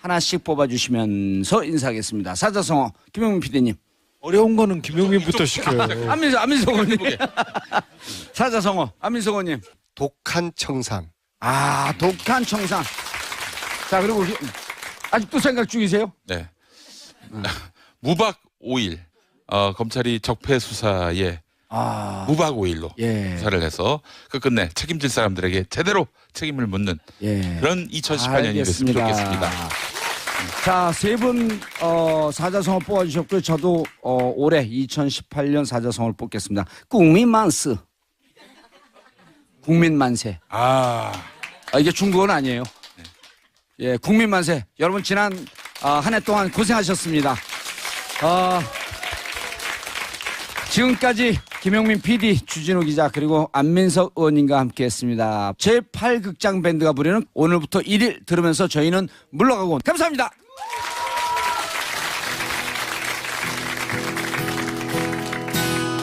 하나씩 뽑아주시면서 인사하겠습니다. 사자성어 김용민 PD님. 어려운 거는 김용민부터 시켜요. 안민석 의원님. 사자성어 안민석 의원님. 독한 청산. 독한 청산. 자, 그리고 아직도 생각 중이세요? 네. 무박 5일 검찰이 적폐 수사에 무박 5일로 수사를 해서 끝내 책임질 사람들에게 제대로 책임을 묻는 그런 2018년이 됐으면 좋겠습니다. 자, 세 분 사자성어 뽑아주셨고요. 저도 올해 2018년 사자성어를 뽑겠습니다. 국민만스. 국민만세. 이게 중국어는 아니에요. 예, 국민만세. 여러분 지난 한 해 동안 고생하셨습니다. 지금까지 김용민 PD, 주진우 기자 그리고 안민석 의원님과 함께했습니다. 제8극장 밴드가 부르는 오늘부터 1일 들으면서 저희는 물러가고 감사합니다.